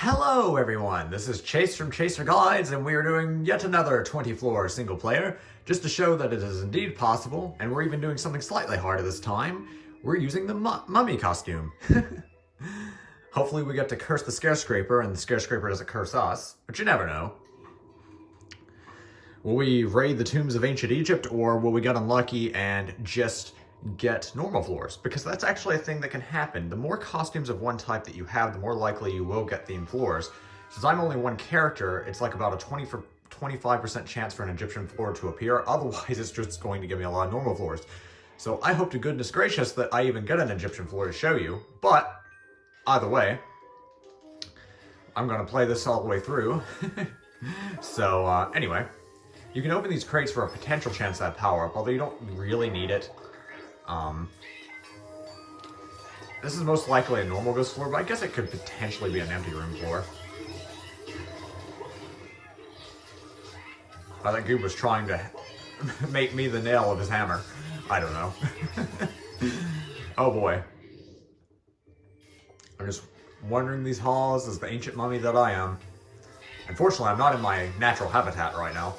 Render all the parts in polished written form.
Hello everyone, this is Chase from Chaser Guides, and we are doing yet another 20-floor single player, just to show that it is indeed possible, and we're even doing something slightly harder this time. We're using the mummy costume. Hopefully we get to curse the Scarescraper, and the Scarescraper doesn't curse us, but you never know. Will we raid the tombs of ancient Egypt, or will we get unlucky and just get normal floors? Because that's actually a thing that can happen. The more costumes of one type that you have, the more likely you will get themed floors. Since I'm only one character, it's like about a 25% chance for an Egyptian floor to appear. Otherwise, it's just going to give me a lot of normal floors. So I hope to goodness gracious that I even get an Egyptian floor to show you. But either way, I'm going to play this all the way through. So anyway, you can open these crates for a potential chance at power up, although you don't really need it. This is most likely a normal ghost floor, but I guess it could potentially be an empty room floor. I think Goob was trying to make me the nail of his hammer. I don't know. Oh boy. I'm just wandering these halls as the ancient mummy that I am. Unfortunately, I'm not in my natural habitat right now.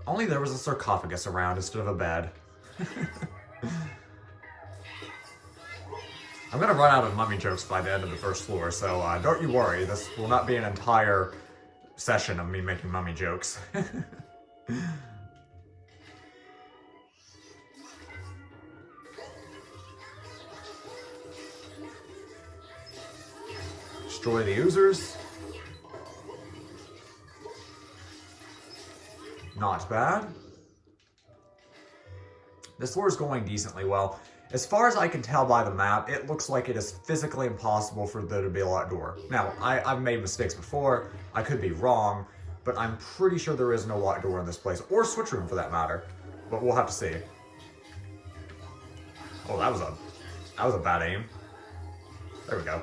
Only there was a sarcophagus around instead of a bed. I'm gonna run out of mummy jokes by the end of the first floor, so don't you worry, this will not be an entire session of me making mummy jokes. Destroy the users. Not bad. This floor is going decently well. As far as I can tell by the map, it looks like it is physically impossible for there to be a locked door. Now, I've made mistakes before, I could be wrong, but I'm pretty sure there is no locked door in this place, or switch room for that matter. But we'll have to see. Oh, that was a bad aim. There we go.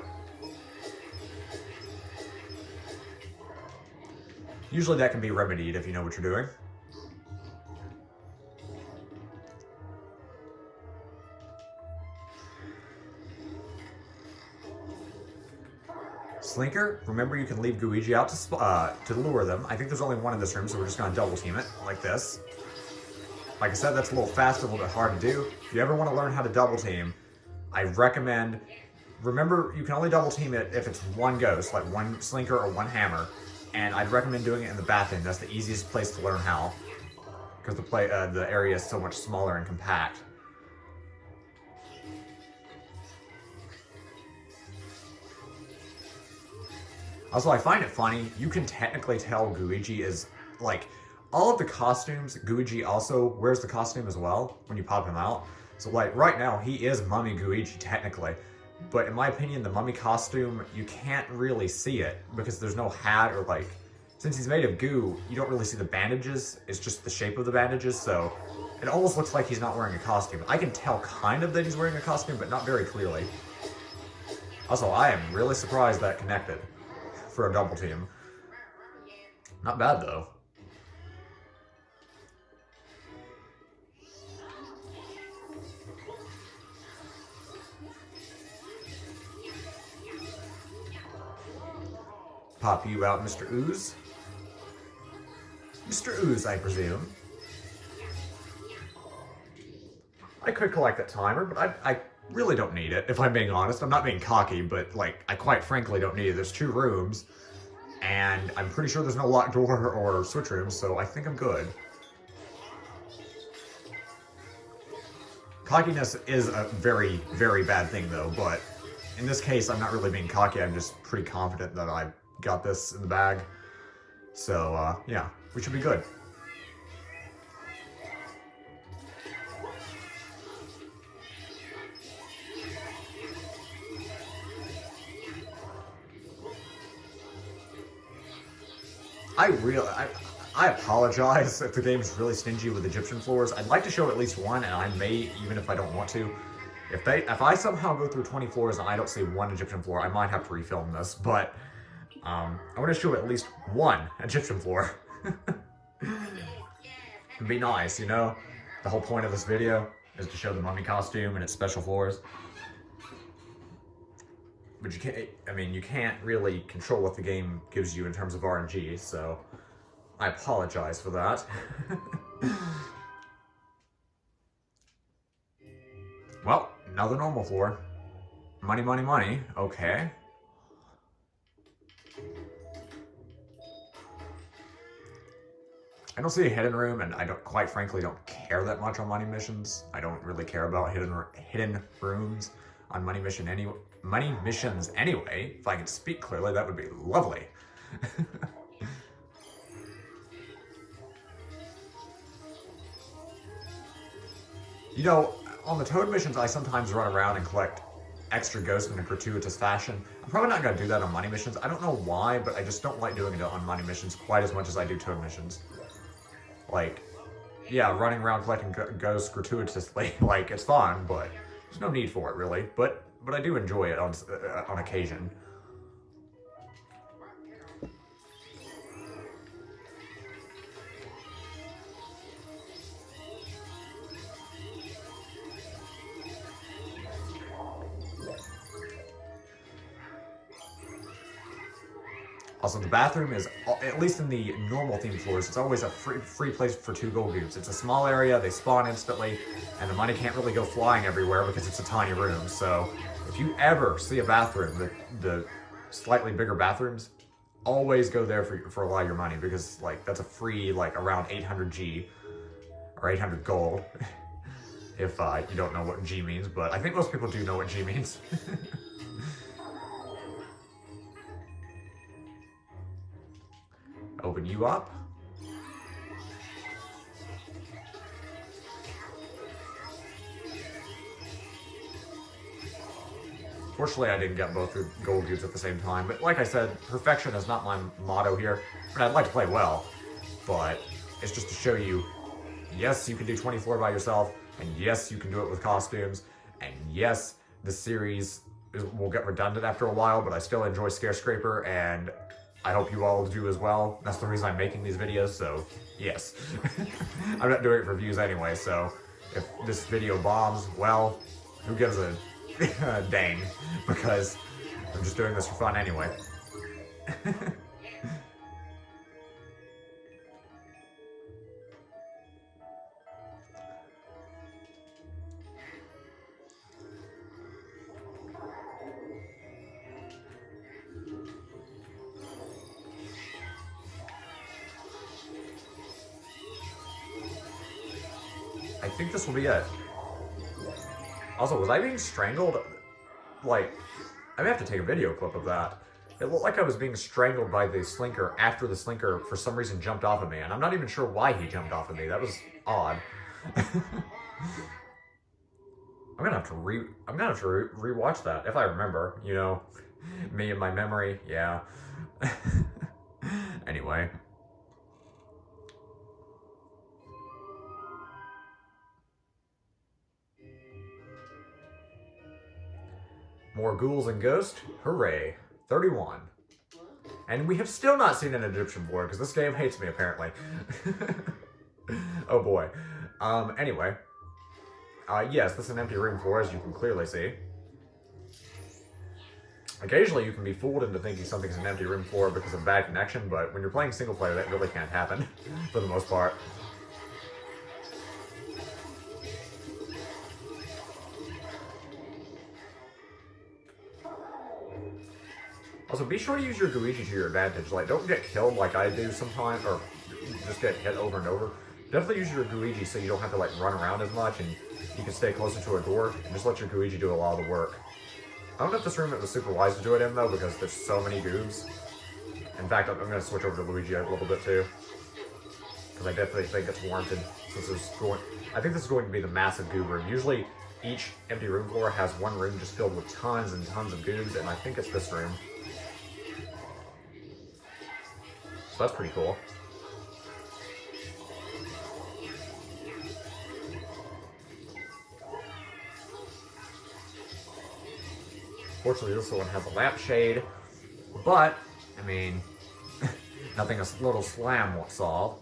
Usually that can be remedied if you know what you're doing. Slinker, remember you can leave Luigi out to lure them. I think there's only one in this room, so we're just going to double team it, like this. Like I said, that's a little fast, a little bit hard to do. If you ever want to learn how to double team, I recommend, remember you can only double team it if it's one ghost, like one Slinker or one hammer. And I'd recommend doing it in the bathroom. That's the easiest place to learn how. Because the area is so much smaller and compact. Also, I find it funny, you can technically tell Luigi is, like, all of the costumes, Luigi also wears the costume as well when you pop him out. So, like, right now, he is Mummy Luigi, technically. But in my opinion, the mummy costume, you can't really see it because there's no hat or like, since he's made of goo, you don't really see the bandages. It's just the shape of the bandages, so it almost looks like he's not wearing a costume. I can tell kind of that he's wearing a costume, but not very clearly. Also, I am really surprised that connected for a double team. Not bad though. Pop you out, Mr. Ooze. Mr. Ooze, I presume. I could collect that timer, but I really don't need it, if I'm being honest. I'm not being cocky, but, like, I quite frankly don't need it. There's 2 rooms, and I'm pretty sure there's no locked door or switch room, so I think I'm good. Cockiness is a very, very bad thing, though, but in this case, I'm not really being cocky. I'm just pretty confident that I got this in the bag. So, yeah, we should be good. I apologize if the game's really stingy with Egyptian floors. I'd like to show at least one, and I may, even if I don't want to. If I somehow go through 20 floors and I don't see one Egyptian floor, I might have to refilm this, but I want to show at least one Egyptian floor. be nice, you know? The whole point of this video is to show the mummy costume and its special floors. But you can't, I mean, you can't really control what the game gives you in terms of RNG, so I apologize for that. Well, another normal floor. Money, money, money. Okay. I don't see a hidden room, and I quite frankly don't care that much on money missions. I don't really care about hidden rooms on money missions anyway. If I could speak clearly, that would be lovely. You know, on the Toad missions, I sometimes run around and collect extra ghosts in a gratuitous fashion. I'm probably not going to do that on money missions. I don't know why, but I just don't like doing it on money missions quite as much as I do Toad missions. Like, yeah, running around collecting ghosts gratuitously, like, it's fun, but there's no need for it, really. But I do enjoy it on occasion. Also, the bathroom is, at least in the normal theme floors, it's always a free place for 2 gold cubes. It's a small area, they spawn instantly, and the money can't really go flying everywhere because it's a tiny room. So if you ever see a bathroom, the slightly bigger bathrooms, always go there for a lot of your money, because like that's a free, like, around 800 G or 800 gold. If you don't know what G means, but I think most people do know what G means. Open you up. Fortunately, I didn't get both the gold cubes at the same time, but like I said, perfection is not my motto here. I mean, I'd like to play well, but it's just to show you, yes, you can do 24 by yourself, and yes, you can do it with costumes, and yes, the series will get redundant after a while, but I still enjoy Scarescraper, and I hope you all do as well. That's the reason I'm making these videos, so yes. I'm not doing it for views anyway, so if this video bombs, well, who gives a dang, because I'm just doing this for fun anyway. I think this will be it. Also, was I being strangled? Like, I may have to take a video clip of that. It looked like I was being strangled by the slinker after the slinker for some reason jumped off of me, and I'm not even sure why he jumped off of me. That was odd. I'm gonna have to rewatch that if I remember. You know, me and my memory. Yeah. Anyway. More ghouls and ghosts. Hooray. 31. And we have still not seen an Egyptian board, because this game hates me, apparently. Oh boy. Anyway. Yes, this is an empty room floor, as you can clearly see. Occasionally you can be fooled into thinking something's an empty room floor because of bad connection, but when you're playing single player, that really can't happen, for the most part. Also, be sure to use your Luigi to your advantage. Like, don't get killed like I do sometimes, or just get hit over and over. Definitely use your Luigi so you don't have to, like, run around as much, and you can stay closer to a door, and just let your Luigi do a lot of the work. I don't know if this room was super wise to do it in, though, because there's so many goobs. In fact, I'm going to switch over to Luigi a little bit, too. Because I definitely think it's warranted, since I think this is going to be the massive goob room. Usually, each empty room floor has one room just filled with tons and tons of goobs, and I think it's this room. So that's pretty cool. Fortunately, this one has a lampshade, but, I mean, nothing a little slam won't solve.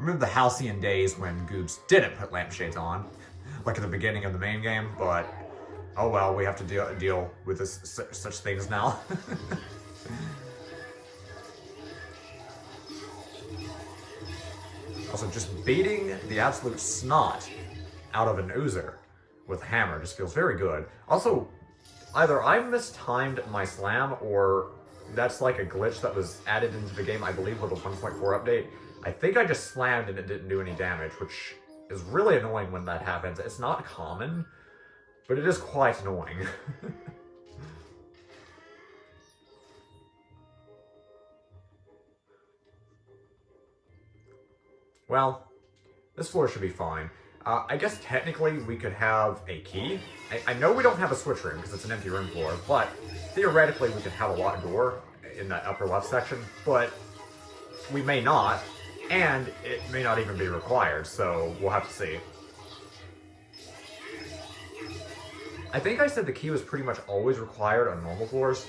Remember the halcyon days when Goobs didn't put lampshades on, like at the beginning of the main game, but oh well, we have to deal with such things now. Also, just beating the absolute snot out of an Oozer with a hammer just feels very good. Also, either I mistimed my slam, or that's like a glitch that was added into the game, I believe, with a 1.4 update. I think I just slammed and it didn't do any damage, which is really annoying when that happens. It's not common, but it is quite annoying. Well, this floor should be fine. I guess technically we could have a key. I know we don't have a switch room because it's an empty room floor, but theoretically we could have a locked door in that upper left section, but we may not, and it may not even be required, so we'll have to see. I think I said the key was pretty much always required on normal floors,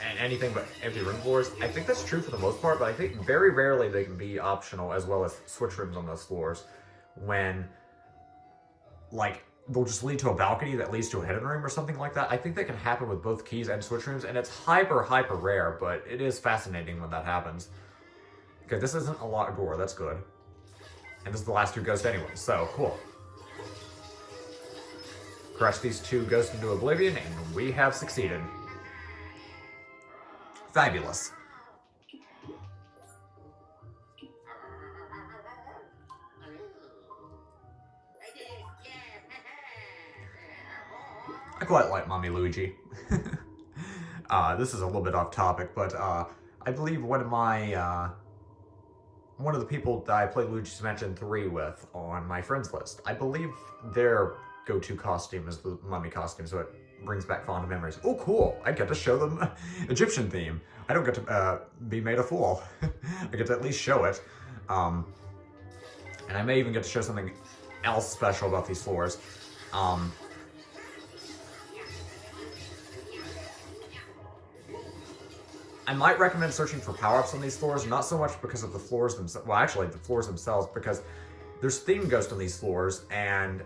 and anything but empty room floors. I think that's true for the most part, but I think very rarely they can be optional, as well as switch rooms on those floors, when, like, they'll just lead to a balcony that leads to a hidden room or something like that. I think that can happen with both keys and switch rooms, and it's hyper rare, but it is fascinating when that happens. Okay, this isn't a locked door, that's good. And this is the last two ghosts anyway, so cool. Crush these two ghosts into oblivion, and we have succeeded. Fabulous. I quite like Mommy Luigi. This is a little bit off topic, but I believe one of the people that I played Luigi's Mansion 3 with on my friends list, I believe their go-to costume is the mummy costume, so it brings back fond memories. Oh, cool! I get to show them Egyptian theme. I don't get to be made a fool. I get to at least show it. And I may even get to show something else special about these floors. I might recommend searching for power-ups on these floors, not so much because of the floors themselves, well actually the floors themselves, because there's theme ghosts on these floors, and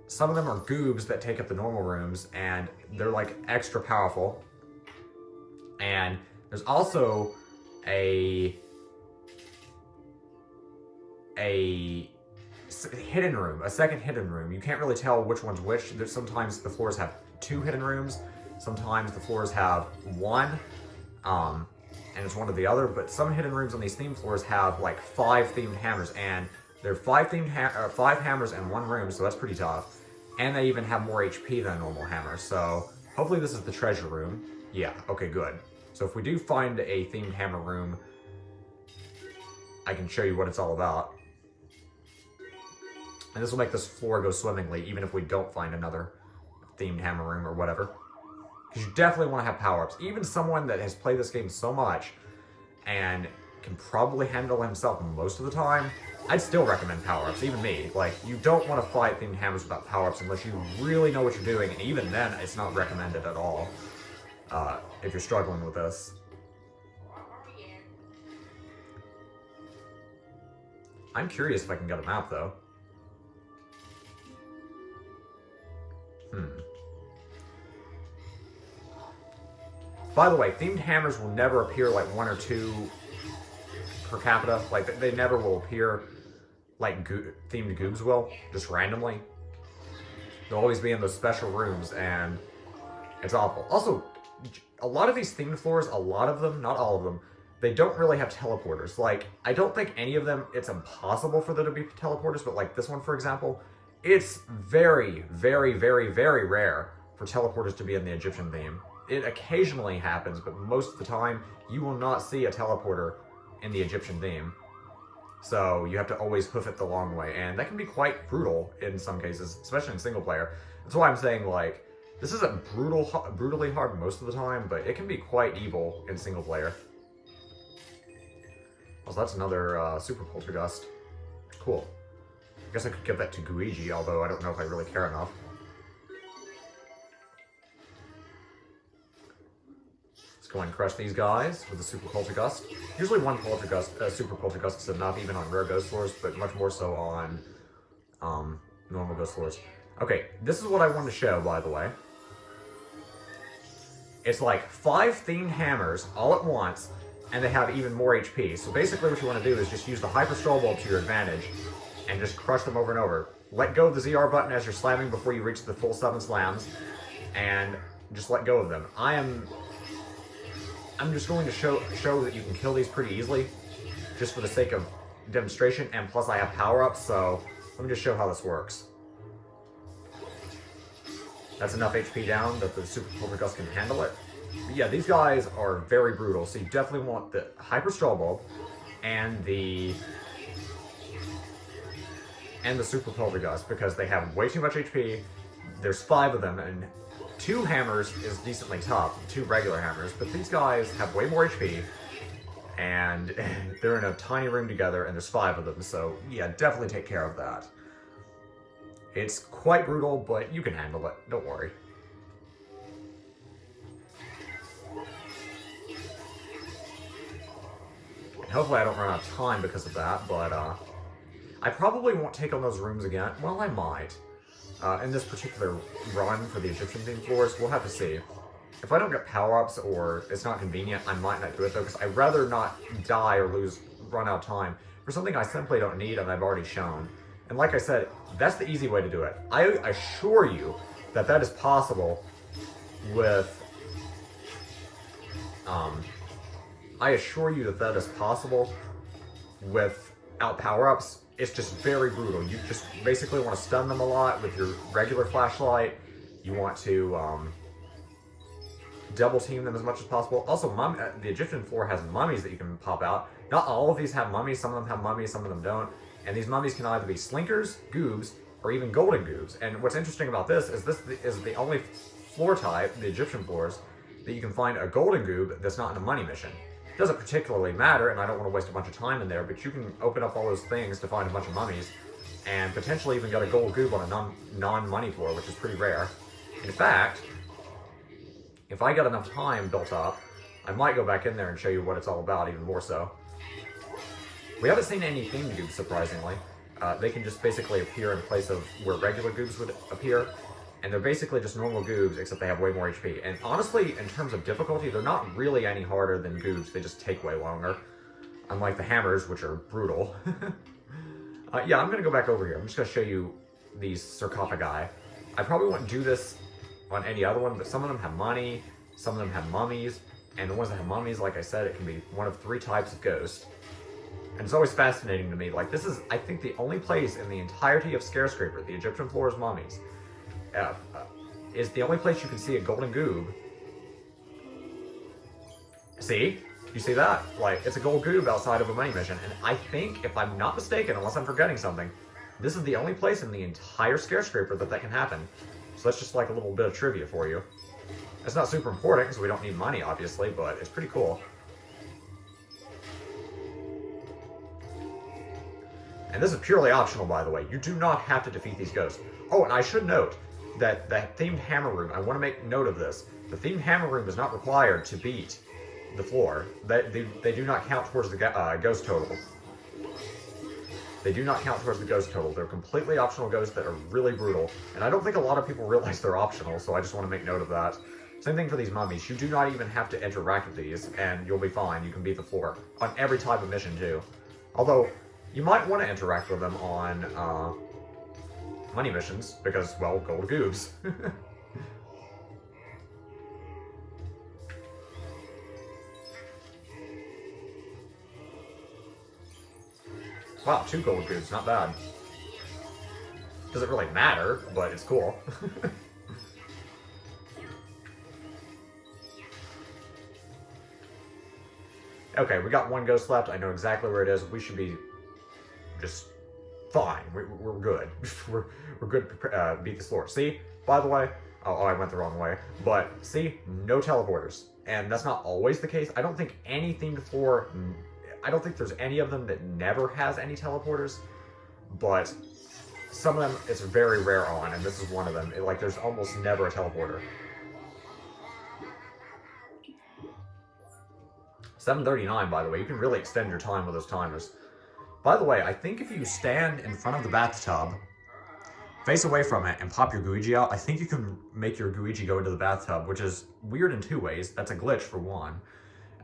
some of them are goobs that take up the normal rooms, and they're like extra powerful. And there's also a hidden room, a second hidden room. You can't really tell which one's which. There's sometimes the floors have 2 hidden rooms. Sometimes the floors have 1, and it's one or the other, but some hidden rooms on these theme floors have like 5 themed hammers, and there are 5 hammers in 1 room, so that's pretty tough. And they even have more HP than a normal hammer, so hopefully this is the treasure room. Yeah, okay, good. So if we do find a themed hammer room, I can show you what it's all about. And this will make this floor go swimmingly, even if we don't find another themed hammer room or whatever. Because you definitely want to have power-ups. Even someone that has played this game so much and can probably handle himself most of the time, I'd still recommend power-ups, even me. Like, you don't want to fight themed hammers without power-ups unless you really know what you're doing, and even then, it's not recommended at all if you're struggling with this. I'm curious if I can get a map, though. By the way, themed hammers will never appear like 1 or 2 per capita. Like, they never will appear like themed goobs will, just randomly. They'll always be in those special rooms, and it's awful. Also, a lot of these themed floors, a lot of them, not all of them, they don't really have teleporters. Like, I don't think any of them, it's impossible for there to be teleporters, but like this one, for example, it's very, very, very, very rare for teleporters to be in the Egyptian theme. It occasionally happens, but most of the time, you will not see a teleporter in the Egyptian theme. So you have to always hoof it the long way, and that can be quite brutal in some cases, especially in single player. That's why I'm saying, like, this isn't brutally hard most of the time, but it can be quite evil in single player. Also, that's another Super Poltergust. Cool. I guess I could give that to Luigi, although I don't know if I really care enough. Let's go and crush these guys with the Super Poltergust. Usually one Super Poltergust is enough, even on rare ghost floors, but much more so on normal ghost floors. Okay, this is what I wanted to show, by the way. It's like 5 themed hammers all at once, and they have even more HP. So basically what you want to do is just use the Hyper Straw Bulb to your advantage, and just crush them over and over. Let go of the ZR button as you're slamming before you reach the full 7 slams, and just let go of them. I'm just going to show that you can kill these pretty easily, just for the sake of demonstration, and plus I have power-ups, so let me just show how this works. That's enough HP down that the Super Poltergust can handle it. But yeah, these guys are very brutal, so you definitely want the Hyper Straw Bulb and the Super Poltergust, because they have way too much HP. There's 5 of them, and 2 hammers is decently tough, 2 regular hammers, but these guys have way more HP, and they're in a tiny room together, and there's 5 of them, so yeah, definitely take care of that. It's quite brutal, but you can handle it, don't worry. And hopefully I don't run out of time because of that, but I probably won't take on those rooms again. Well, I might. In this particular run for the Egyptian themed floors, we'll have to see. If I don't get power-ups or it's not convenient, I might not do it though, because I'd rather not die or run out of time for something I simply don't need and I've already shown. And like I said, that's the easy way to do it. I assure you that that is possible with... without power-ups. It's just very brutal. You just basically want to stun them a lot with your regular flashlight. You want to double team them as much as possible. Also, the Egyptian floor has mummies that you can pop out. Not all of these have mummies. Some of them have mummies, some of them don't. And these mummies can either be slinkers, goobs, or even golden goobs. And what's interesting about this is the only floor type, the Egyptian floors, that you can find a golden goob that's not in a money mission. It doesn't particularly matter, and I don't want to waste a bunch of time in there, but you can open up all those things to find a bunch of mummies, and potentially even get a gold goob on a non-money floor, which is pretty rare. In fact, if I get enough time built up, I might go back in there and show you what it's all about, even more so. We haven't seen any themed goobs, surprisingly. They can just basically appear in place of where regular goobs would appear, and they're basically just normal goobs, except they have way more HP. And honestly, in terms of difficulty, they're not really any harder than goobs. They just take way longer. Unlike the hammers, which are brutal. Yeah, I'm going to go back over here. I'm just going to show you these sarcophagi. I probably won't do this on any other one, but some of them have money, some of them have mummies, and the ones that have mummies, like I said, it can be one of 3 types of ghost. And it's always fascinating to me. Like, this is, I think, the only place in the entirety of Scarescraper, the Egyptian floor's mummies, is the only place you can see a golden goob. See? You see that? Like, it's a gold goob outside of a money mission. And I think, if I'm not mistaken, unless I'm forgetting something, this is the only place in the entire Scarescraper that can happen. So that's just like a little bit of trivia for you. It's not super important, because we don't need money, obviously, but it's pretty cool. And this is purely optional, by the way. You do not have to defeat these ghosts. Oh, and I should note that the themed hammer room, I want to make note of this. The themed hammer room is not required to beat the floor. They do not count towards the ghost total. They do not count towards the ghost total. They're completely optional ghosts that are really brutal. And I don't think a lot of people realize they're optional, so I just want to make note of that. Same thing for these mummies. You do not even have to interact with these, and you'll be fine. You can beat the floor. On every type of mission, too. Although, you might want to interact with them on money missions, because, well, gold goobs. Wow, 2 gold goobs, not bad. Doesn't really matter, but it's cool. Okay, we got 1 ghost left. I know exactly where it is. We should be just fine. We're good. we're good to beat this floor. See, by the way, oh, I went the wrong way. But see, no teleporters. And that's not always the case. I don't think any themed floor, I don't think there's any of them that never has any teleporters. But some of them, it's very rare on, and this is one of them. Like, there's almost never a teleporter. 7:39, by the way. You can really extend your time with those timers. By the way, I think if you stand in front of the bathtub, face away from it, and pop your Luigi out, I think you can make your Luigi go into the bathtub, which is weird in two ways. That's a glitch, for one.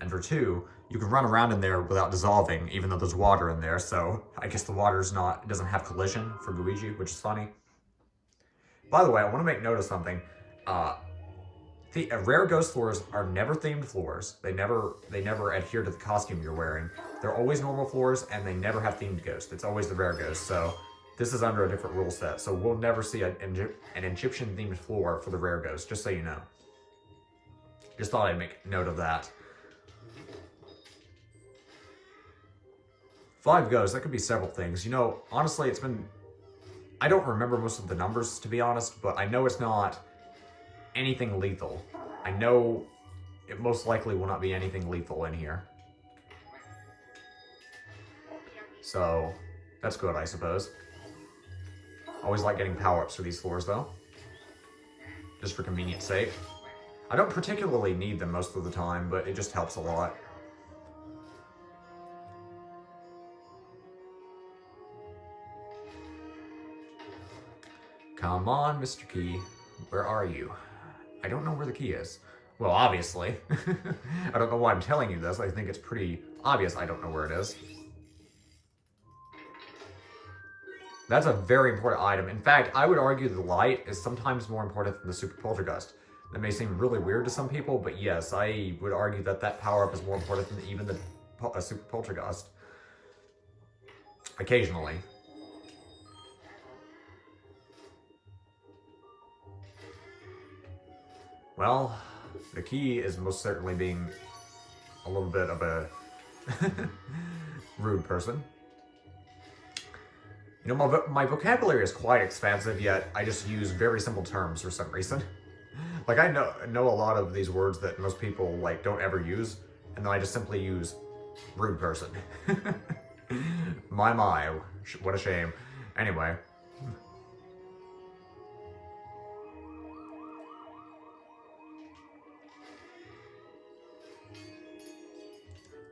And for two, you can run around in there without dissolving, even though there's water in there, so I guess the water's not, doesn't have collision for Luigi, which is funny. By the way, I want to make note of something. The rare ghost floors are never themed floors. They never adhere to the costume you're wearing. They're always normal floors, and they never have themed ghosts. It's always the rare ghost, so this is under a different rule set. So we'll never see an Egyptian-themed floor for the rare ghost, just so you know. Just thought I'd make note of that. 5 ghosts, that could be several things. You know, honestly, it's been... I don't remember most of the numbers, to be honest, but I know it's not anything lethal. I know it most likely will not be anything lethal in here. So, that's good, I suppose. Always like getting power-ups for these floors, though. Just for convenience sake. I don't particularly need them most of the time, but it just helps a lot. Come on, Mr. Key. Where are you? I don't know where the key is. Well, obviously. I don't know why I'm telling you this. I think it's pretty obvious I don't know where it is. That's a very important item. In fact, I would argue the light is sometimes more important than the Super Poltergust. That may seem really weird to some people, but yes, I would argue that that power-up is more important than even the Super Poltergust. Occasionally. Well, the key is most certainly being a little bit of a rude person. You know, my vocabulary is quite expansive, yet I just use very simple terms for some reason. Like, I know a lot of these words that most people, like, don't ever use, and then I just simply use rude person. My, what a shame. Anyway.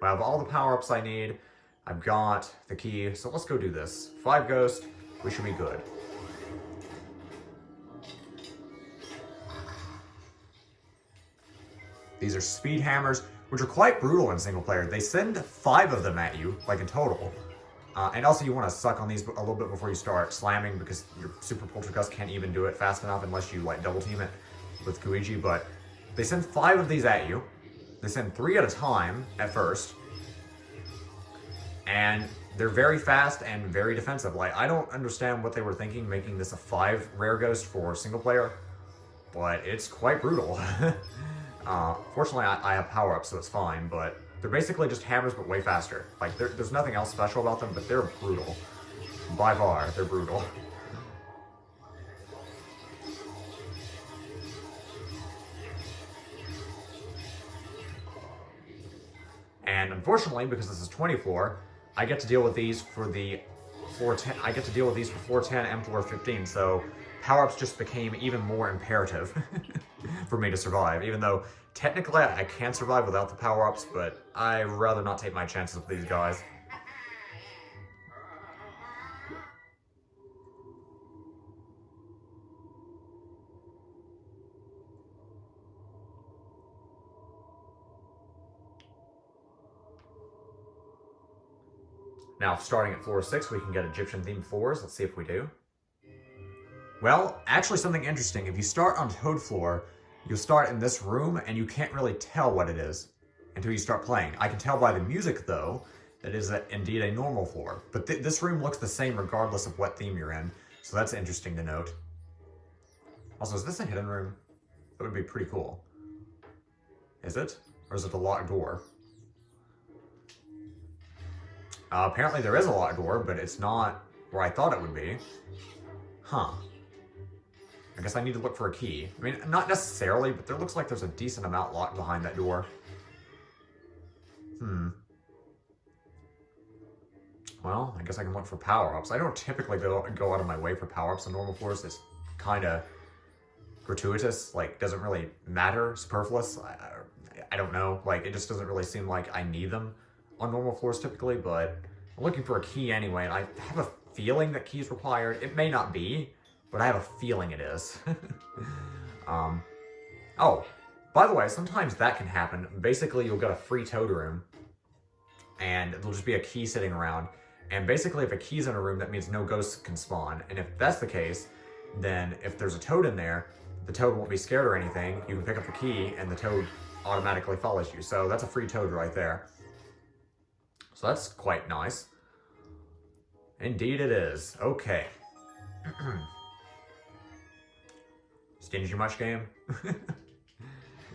I have all the power-ups I need. I've got the key, so let's go do this. 5 ghosts, we should be good. These are speed hammers, which are quite brutal in single player. They send 5 of them at you, like in total. And also you want to suck on these a little bit before you start slamming, because your Super Poltergust can't even do it fast enough unless you like double team it with Luigi. But they send 5 of these at you. They send 3 at a time at first. And they're very fast and very defensive. Like, I don't understand what they were thinking making this a 5 rare ghost for single player, but it's quite brutal. Fortunately, I have power-ups, so it's fine, but they're basically just hammers, but way faster. Like, there's nothing else special about them, but they're brutal. By far, they're brutal. And unfortunately, because this is 20 floor, I get to deal with these for the floor 10. I get to deal with these for floor 10 and floor 15. So power-ups just became even more imperative for me to survive. Even though technically I can survive without the power-ups, but I'd rather not take my chances with these guys. Now, starting at floor 6, we can get Egyptian-themed floors. Let's see if we do. Well, actually something interesting. If you start on Toad floor, you'll start in this room, and you can't really tell what it is until you start playing. I can tell by the music, though, that it is indeed a normal floor. But this room looks the same regardless of what theme you're in, so that's interesting to note. Also, is this a hidden room? That would be pretty cool. Is it? Or is it a locked door? Apparently there is a locked door, but it's not where I thought it would be. Huh. I guess I need to look for a key. I mean, not necessarily, but there looks like there's a decent amount locked behind that door. Well, I guess I can look for power-ups. I don't typically go out of my way for power-ups on normal floors. It's kind of gratuitous, like, doesn't really matter, superfluous. I don't know. Like, it just doesn't really seem like I need them on normal floors typically, but I'm looking for a key anyway, and I have a feeling that key is required. It may not be, but I have a feeling it is. Oh, by the way, sometimes that can happen. Basically, you'll get a free toad room, and there'll just be a key sitting around. And basically, if a key's in a room, that means no ghosts can spawn. And if that's the case, then if there's a toad in there, the toad won't be scared or anything. You can pick up the key, and the toad automatically follows you. So that's a free toad right there. So that's quite nice. Indeed it is. Okay. Stingy much, game?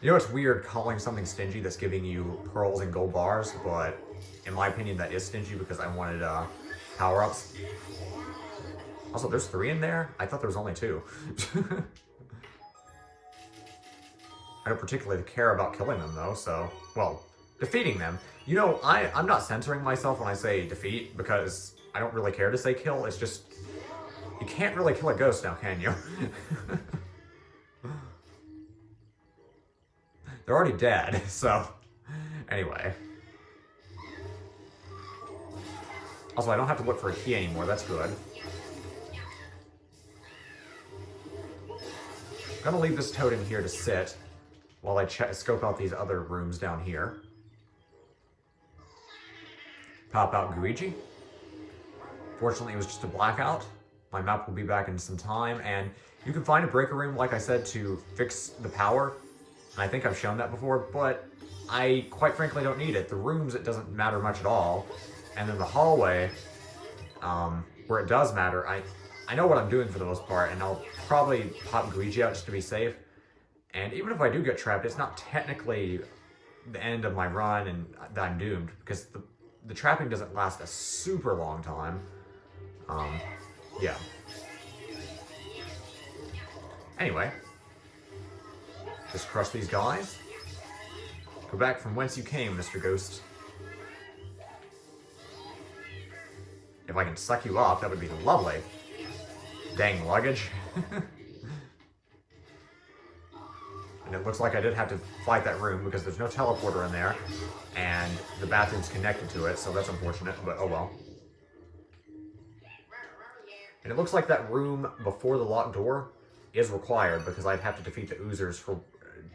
You know, it's weird calling something stingy that's giving you pearls and gold bars, but in my opinion, that is stingy because I wanted power-ups. Also, there's 3 in there? I thought there was only 2. I don't particularly care about killing them, though, so... Well, defeating them. You know, I'm not censoring myself when I say defeat, because I don't really care to say kill. It's just... You can't really kill a ghost now, can you? They're already dead, so... Anyway. Also, I don't have to look for a key anymore. That's good. I'm gonna leave this toad in here to sit while I scope out these other rooms down here. Pop out Luigi. Fortunately, it was just a blackout. My map will be back in some time, and you can find a breaker room, like I said, to fix the power. And I think I've shown that before, but I quite frankly don't need it. The rooms, it doesn't matter much at all. And then the hallway, where it does matter, I know what I'm doing for the most part, and I'll probably pop Luigi out just to be safe. And even if I do get trapped, it's not technically the end of my run and that I'm doomed, because the trapping doesn't last a super long time. Yeah. Anyway. Just crush these guys. Go back from whence you came, Mr. Ghost. If I can suck you off, that would be lovely. Dang luggage. And it looks like I did have to fight that room because there's no teleporter in there. And the bathroom's connected to it, so that's unfortunate, but oh well. And it looks like that room before the locked door is required because I'd have to defeat the oozers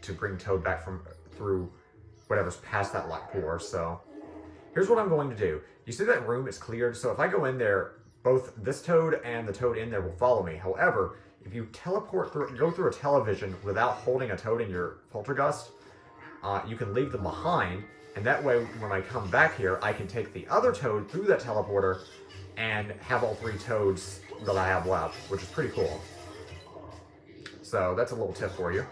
to bring Toad back through whatever's past that locked door, so... Here's what I'm going to do. You see that room is cleared, so if I go in there, both this Toad and the Toad in there will follow me. However, if you go through a television without holding a Toad in your poltergust, you can leave them behind, and that way when I come back here, I can take the other Toad through that teleporter and have all 3 Toads that I have left, which is pretty cool. So that's a little tip for you.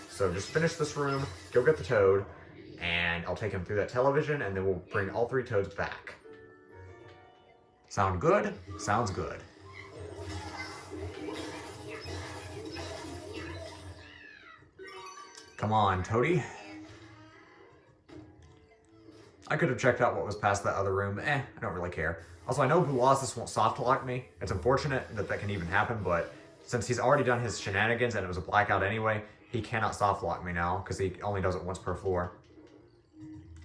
So just finish this room, go get the Toad, and I'll take him through that television, and then we'll bring all 3 Toads back. Sound good? Sounds good. Come on, Toady. I could have checked out what was past that other room. I don't really care. Also, I know Boolossus won't soft lock me. It's unfortunate that that can even happen, but since he's already done his shenanigans and it was a blackout anyway, he cannot soft lock me now because he only does it once per floor.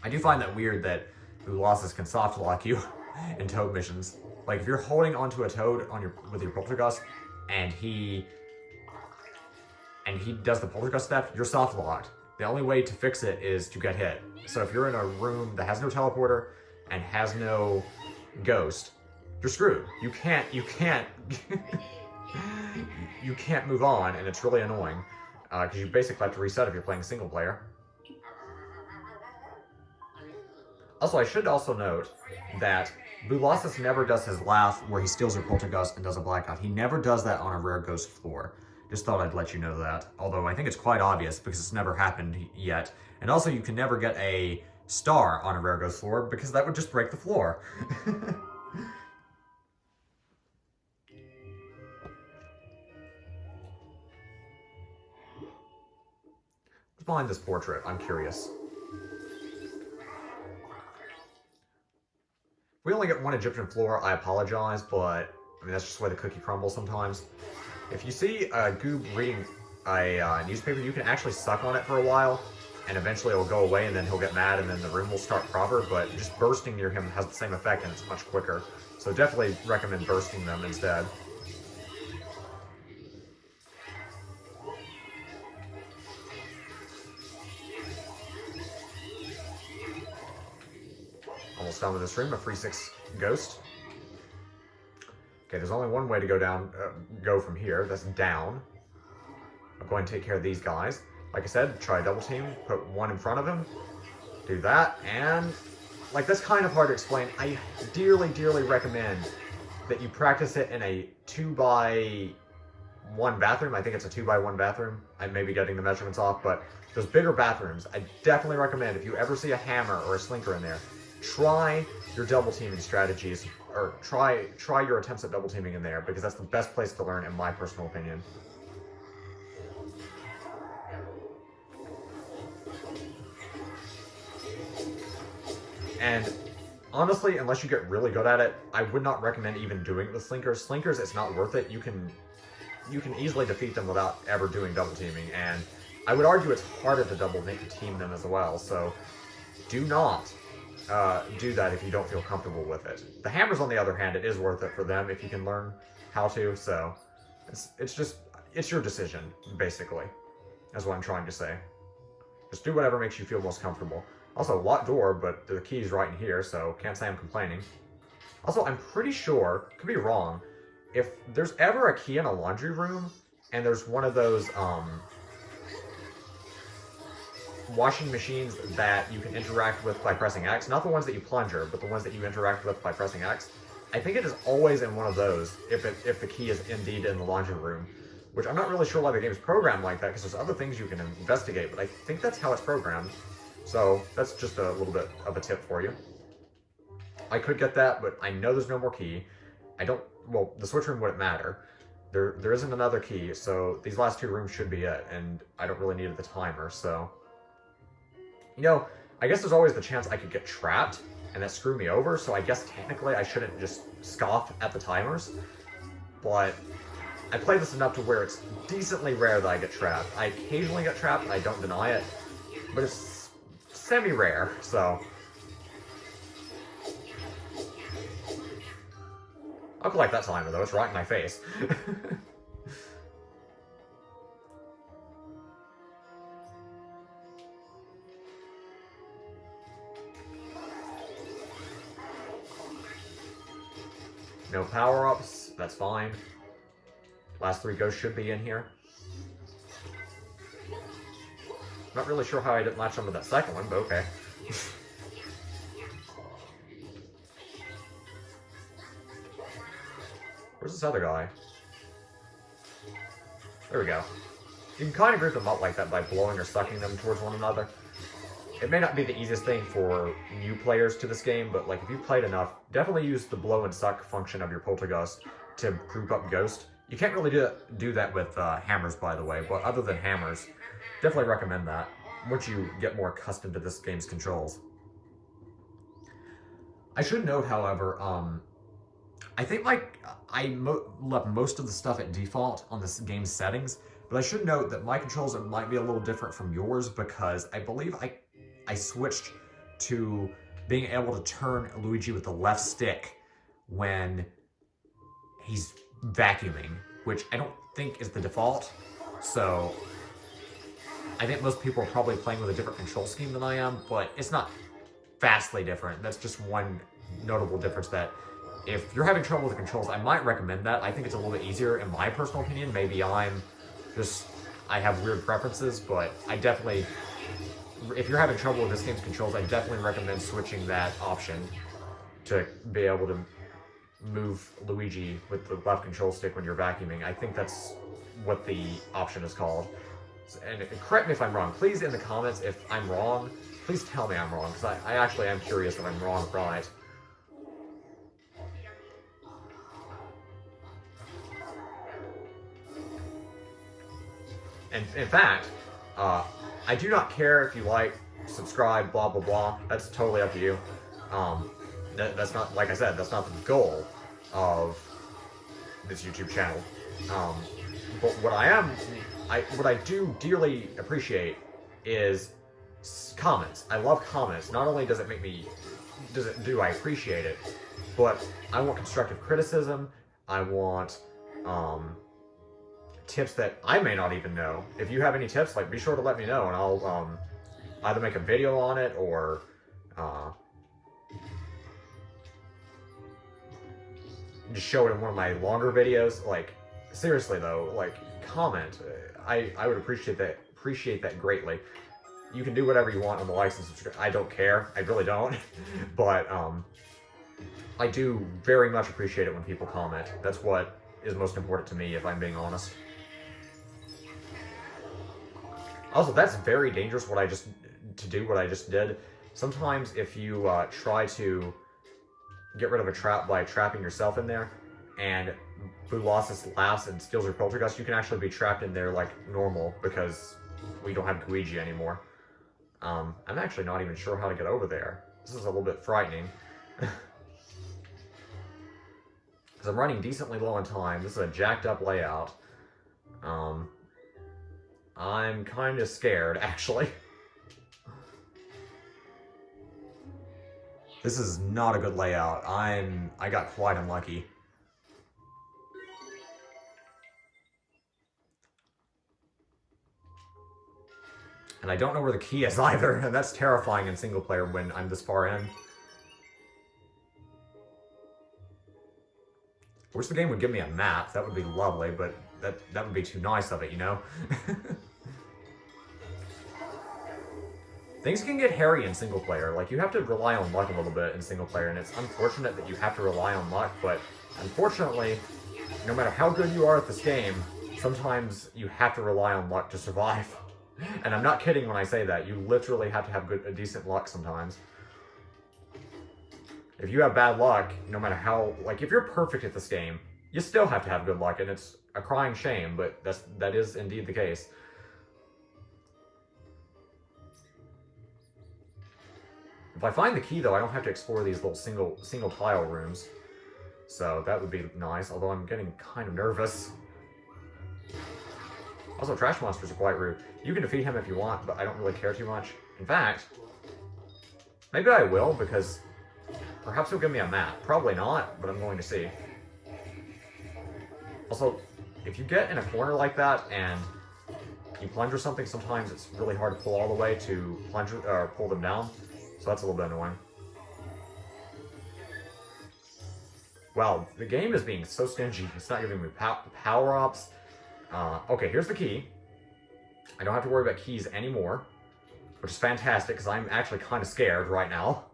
I do find that weird that Boolossus can soft lock you in Toad missions. Like if you're holding onto a Toad with your poltergust and he does the poltergust theft, you're soft locked. The only way to fix it is to get hit. So if you're in a room that has no teleporter and has no ghost, you're screwed. You can't you can't move on, and it's really annoying because you basically have to reset if you're playing single player. Also, I should also note that Boolossus never does his laugh where he steals your poltergust and does a blackout. He never does that on a rare ghost floor. Just thought I'd let you know that. Although I think it's quite obvious because it's never happened yet. And also you can never get a star on a rare ghost floor because that would just break the floor. What's behind this portrait? I'm curious. We only get 1 Egyptian floor, I apologize, but I mean that's just the way the cookie crumbles sometimes. If you see a goob reading a newspaper, you can actually suck on it for a while, and eventually it'll go away, and then he'll get mad, and then the room will start proper, but just bursting near him has the same effect, and it's much quicker. So definitely recommend bursting them instead. Almost done with this room, a free 6 ghost. Okay, there's only one way to go from here, that's down. I'm going to take care of these guys. Like I said, try double team, put one in front of him, do that, and like that's kind of hard to explain. I dearly, dearly recommend that you practice it in a 2x1 bathroom. I think it's a 2x1 bathroom. I may be getting the measurements off, but those bigger bathrooms, I definitely recommend if you ever see a hammer or a slinker in there, try your double teaming strategies, or try your attempts at double teaming in there, because that's the best place to learn in my personal opinion. And honestly, unless you get really good at it, I would not recommend even doing the slinkers. Slinkers, it's not worth it. You can easily defeat them without ever doing double teaming, and I would argue it's harder to double team them as well. So do not do that if you don't feel comfortable with it. The hammers, on the other hand, it is worth it for them if you can learn how to. So it's your decision, basically. That's what I'm trying to say. Just do whatever makes you feel most comfortable. Also, locked door, but the key's right in here, so can't say I'm complaining. Also, I'm pretty sure, could be wrong, if there's ever a key in a laundry room, and there's one of those, washing machines that you can interact with by pressing X, not the ones that you plunger, but the ones that you interact with by pressing X, I think it is always in one of those, if the key is indeed in the laundry room, which I'm not really sure why the game is programmed like that, because there's other things you can investigate, but I think that's how it's programmed. So that's just a little bit of a tip for you. I could get that, but I know there's no more key. Well, the switch room wouldn't matter. There isn't another key, so these last 2 rooms should be it, and I don't really need the timer, so. You know, I guess there's always the chance I could get trapped, and that screw me over, so I guess technically I shouldn't just scoff at the timers, but I play this enough to where it's decently rare that I get trapped. I occasionally get trapped, I don't deny it, but it's semi-rare, so. I'll collect that timer though, it's right in my face. No power-ups, that's fine. Last 3 ghosts should be in here. Not really sure how I didn't latch onto that second one, but okay. Where's this other guy? There we go. You can kind of group them up like that by blowing or sucking them towards one another. It may not be the easiest thing for new players to this game, but like if you've played enough, definitely use the blow and suck function of your poltergust to group up ghosts. You can't really do that with hammers, by the way, but other than hammers, definitely recommend that once you get more accustomed to this game's controls. I should note, however, I think I left most of the stuff at default on this game's settings, but I should note that my controls might be a little different from yours because I believe I switched to being able to turn Luigi with the left stick when he's vacuuming, which I don't think is the default, so I think most people are probably playing with a different control scheme than I am, but it's not vastly different. That's just one notable difference that if you're having trouble with the controls, I might recommend that. I think it's a little bit easier in my personal opinion. Maybe I have weird preferences, but I definitely, if you're having trouble with this game's controls, I definitely recommend switching that option to be able to move Luigi with the left control stick when you're vacuuming. I think that's what the option is called. And correct me if I'm wrong. Please, in the comments, if I'm wrong, please tell me I'm wrong, because I actually am curious if I'm wrong or right. And in fact, I do not care if you like, subscribe, blah, blah, blah. That's totally up to you. That's not, like I said, that's not the goal of this YouTube channel. But what I am what I do dearly appreciate is comments. I love comments. Not only does it make me, do I appreciate it, but I want constructive criticism. I want tips that I may not even know. If you have any tips, like, be sure to let me know, and I'll either make a video on it or just show it in one of my longer videos. Like, seriously though, like, comment. I would appreciate that greatly. You can do whatever you want on the likes and subscribe. I don't care. I really don't. But I do very much appreciate it when people comment. That's what is most important to me, if I'm being honest. Also, that's very dangerous what I just did. Sometimes if you try to get rid of a trap by trapping yourself in there, and Boolossus laughs and steals your poltergust, you can actually be trapped in there like normal, because we don't have Luigi anymore. I'm actually not even sure how to get over there. This is a little bit frightening. Because I'm running decently low on time. This is a jacked up layout. I'm kind of scared, actually. This is not a good layout. I got quite unlucky. And I don't know where the key is either, and that's terrifying in single player when I'm this far in. I wish the game would give me a map. That would be lovely, but that would be too nice of it, you know? Things can get hairy in single player. Like, you have to rely on luck a little bit in single player, and it's unfortunate that you have to rely on luck, but unfortunately, no matter how good you are at this game, sometimes you have to rely on luck to survive. And I'm not kidding when I say that. You literally have to have decent luck sometimes. If you have bad luck, no matter how, like, if you're perfect at this game, you still have to have good luck, and it's a crying shame, but that is indeed the case. If I find the key, though, I don't have to explore these little single tile rooms. So that would be nice, although I'm getting kind of nervous. Also, trash monsters are quite rude. You can defeat him if you want, but I don't really care too much. In fact, maybe I will, because perhaps he'll give me a map. Probably not, but I'm going to see. Also, if you get in a corner like that and you plunge or something, sometimes it's really hard to pull all the way to plunge or pull them down. So that's a little bit annoying. Wow, the game is being so stingy. It's not giving me power-ups. Okay, here's the key. I don't have to worry about keys anymore, which is fantastic, because I'm actually kind of scared right now.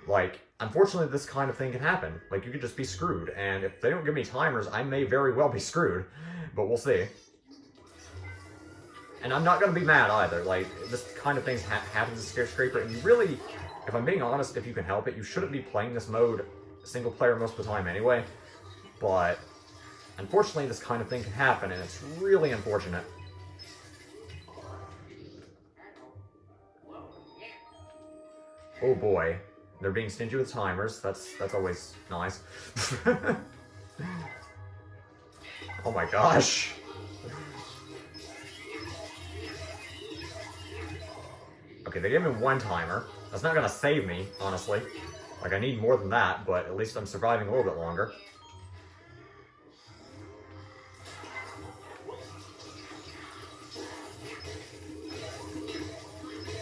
Like, unfortunately, this kind of thing can happen. Like, you could just be screwed, and if they don't give me timers, I may very well be screwed, but we'll see. And I'm not going to be mad either. Like, this kind of thing happens in Scarescraper, and you really, if I'm being honest, if you can help it, you shouldn't be playing this mode single player most of the time anyway, but unfortunately, this kind of thing can happen, and it's really unfortunate. Oh boy, they're being stingy with timers. That's always nice. Oh my gosh. Okay, they gave me one timer. That's not gonna save me, honestly. Like, I need more than that, but at least I'm surviving a little bit longer.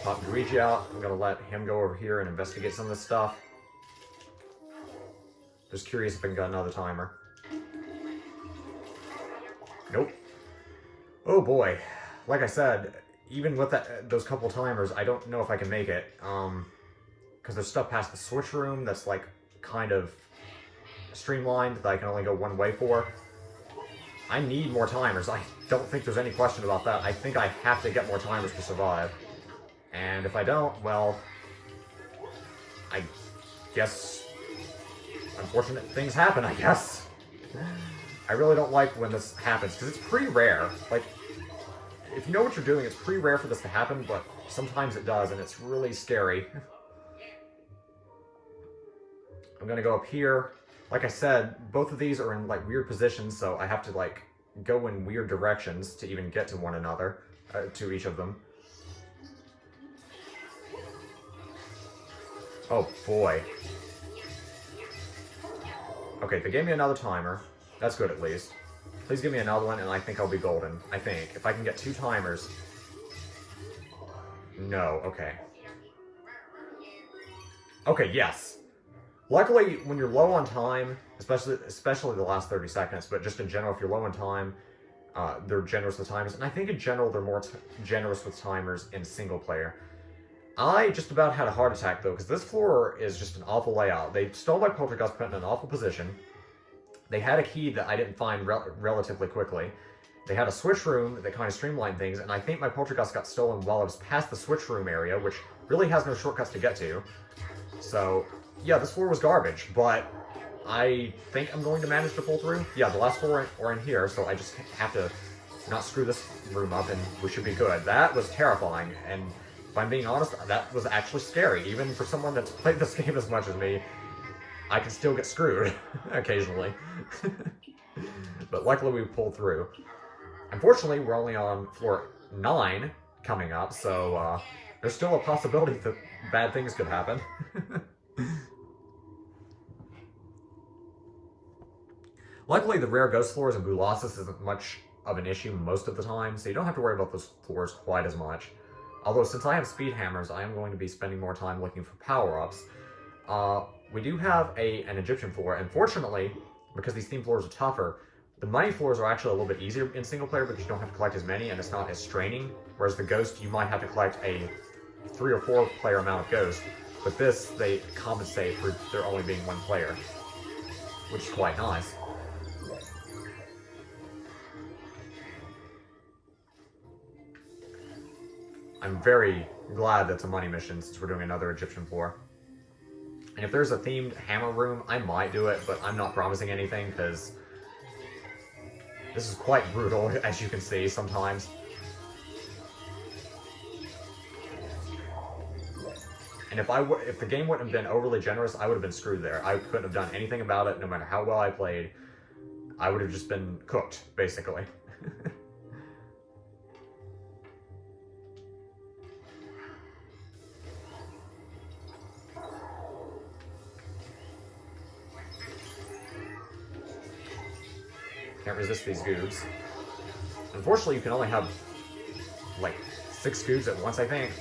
Pop Luigi out. I'm gonna let him go over here and investigate some of this stuff. Just curious if I can get another timer. Nope. Oh boy. Like I said, even with those couple timers, I don't know if I can make it. Because there's stuff past the switch room that's like kind of streamlined that I can only go one way for. I need more timers. I don't think there's any question about that. I think I have to get more timers to survive. And if I don't, well, I guess unfortunate things happen, I guess. I really don't like when this happens, because it's pretty rare. Like, if you know what you're doing, it's pretty rare for this to happen, but sometimes it does, and it's really scary. I'm gonna go up here. Like I said, both of these are in, like, weird positions, so I have to, like, go in weird directions to even get to one another, to each of them. Oh boy. Okay, they gave me another timer. That's good at least. Please give me another one and I think I'll be golden. I think. If I can get 2 timers. No, okay. Okay, yes. Luckily, when you're low on time, especially the last 30 seconds, but just in general, if you're low on time, they're generous with timers. And I think in general, they're more generous with timers in single player. I just about had a heart attack, though, because this floor is just an awful layout. They stole my poltergeist, put it in an awful position. They had a key that I didn't find relatively quickly. They had a switch room that kind of streamlined things, and I think my poltergeist got stolen while I was past the switch room area, which really has no shortcuts to get to. So, yeah, this floor was garbage, but I think I'm going to manage to pull through. Yeah, the last 4 are in here, so I just have to not screw this room up, and we should be good. That was terrifying, and if I'm being honest, that was actually scary. Even for someone that's played this game as much as me, I can still get screwed occasionally. But luckily we pulled through. Unfortunately, we're only on floor 9 coming up, so there's still a possibility that bad things could happen. Luckily, the rare ghost floors in Boolossus isn't much of an issue most of the time, so you don't have to worry about those floors quite as much. Although, since I have speed hammers, I am going to be spending more time looking for power-ups. We do have an Egyptian floor, and fortunately, because these theme floors are tougher, the money floors are actually a little bit easier in single player because you don't have to collect as many and it's not as straining. Whereas the ghost, you might have to collect a 3 or 4 player amount of ghost. But this, they compensate for there only being 1 player, which is quite nice. I'm very glad that's a money mission since we're doing another Egyptian floor. And if there's a themed hammer room, I might do it, but I'm not promising anything because this is quite brutal, as you can see sometimes. And if the game wouldn't have been overly generous, I would have been screwed there. I couldn't have done anything about it, no matter how well I played. I would have just been cooked, basically. Can't resist these goobs. Unfortunately, you can only have like 6 goobs at once, I think.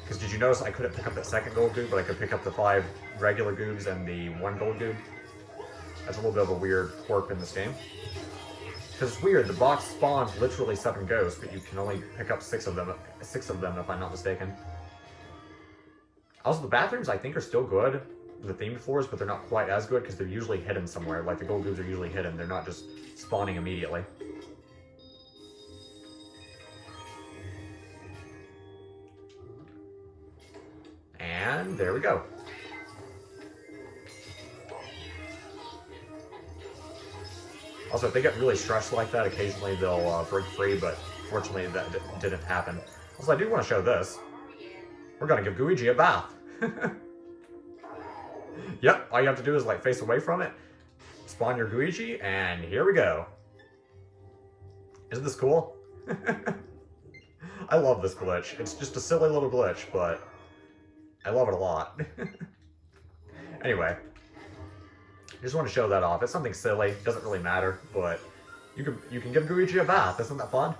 Because did you notice I couldn't pick up that second gold goob, but I could pick up the 5 regular goobs and the 1 gold goob? That's a little bit of a weird quirk in this game. Because it's weird, the box spawns literally 7 ghosts, but you can only pick up 6 of them if I'm not mistaken. Also, the bathrooms I think are still good, the themed floors, but they're not quite as good because they're usually hidden somewhere. Like the gold goobs are usually hidden, they're not just spawning immediately. And there we go. Also, if they get really stressed like that, occasionally they'll break free, but fortunately that didn't happen. Also, I do want to show this. We're gonna give Luigi a bath. Yep, all you have to do is like face away from it, spawn your Luigi, and here we go. Isn't this cool? I love this glitch. It's just a silly little glitch, but I love it a lot. Anyway, just want to show that off. It's something silly, doesn't really matter, but you can give Luigi a bath. Isn't that fun?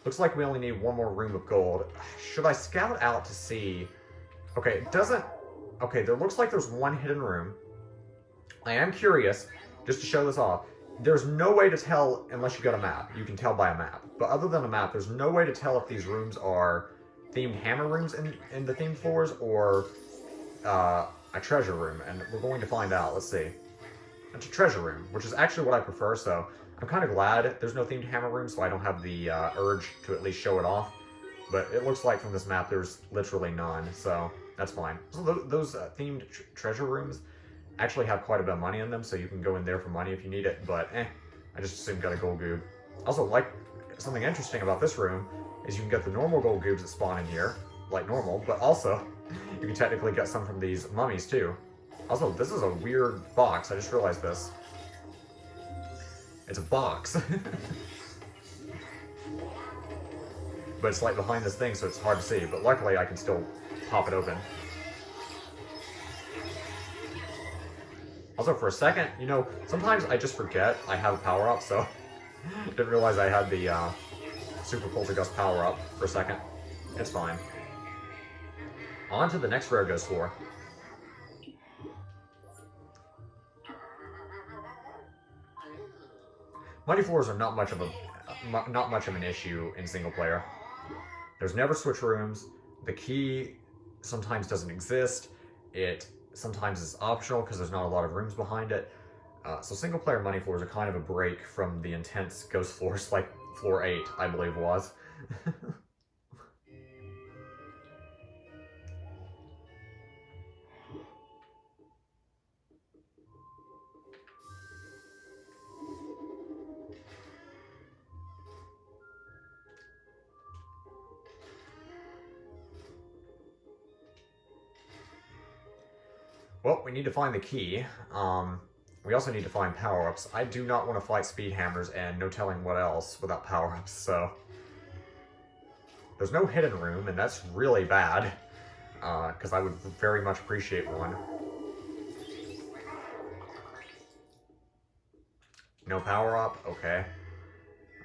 Looks like we only need 1 more room of gold. Should I scout out to see? Okay, it doesn't... Okay, there looks like there's 1 hidden room. I am curious, just to show this off. There's no way to tell unless you got a map. You can tell by a map. But other than a map, there's no way to tell if these rooms are themed hammer rooms in the themed floors or a treasure room. And we're going to find out. Let's see. It's a treasure room, which is actually what I prefer, so... I'm kind of glad there's no themed hammer room, so I don't have the urge to at least show it off. But it looks like from this map there's literally none, so that's fine. So those themed treasure rooms actually have quite a bit of money in them, so you can go in there for money if you need it, but I just assumed got a gold goob. Also, like, something interesting about this room is you can get the normal gold goobs that spawn in here, like normal, but also you can technically get some from these mummies too. Also, this is a weird box, I just realized this. It's a box. But it's like behind this thing, so it's hard to see, but luckily I can still pop it open. Also, for a second, you know, sometimes I just forget I have a power-up, so didn't realize I had the Super Poltergust power-up for a second. It's fine. On to the next rare ghost floor. Money floors are not much of an issue in single player. There's never switch rooms. The key sometimes doesn't exist. It sometimes is optional because there's not a lot of rooms behind it. So single player money floors are kind of a break from the intense ghost floors like floor 8, I believe was. Well, we need to find the key. We also need to find power-ups. I do not want to fight speed hammers and no telling what else without power-ups, so... There's no hidden room, and that's really bad, because I would very much appreciate one. No power-up? Okay.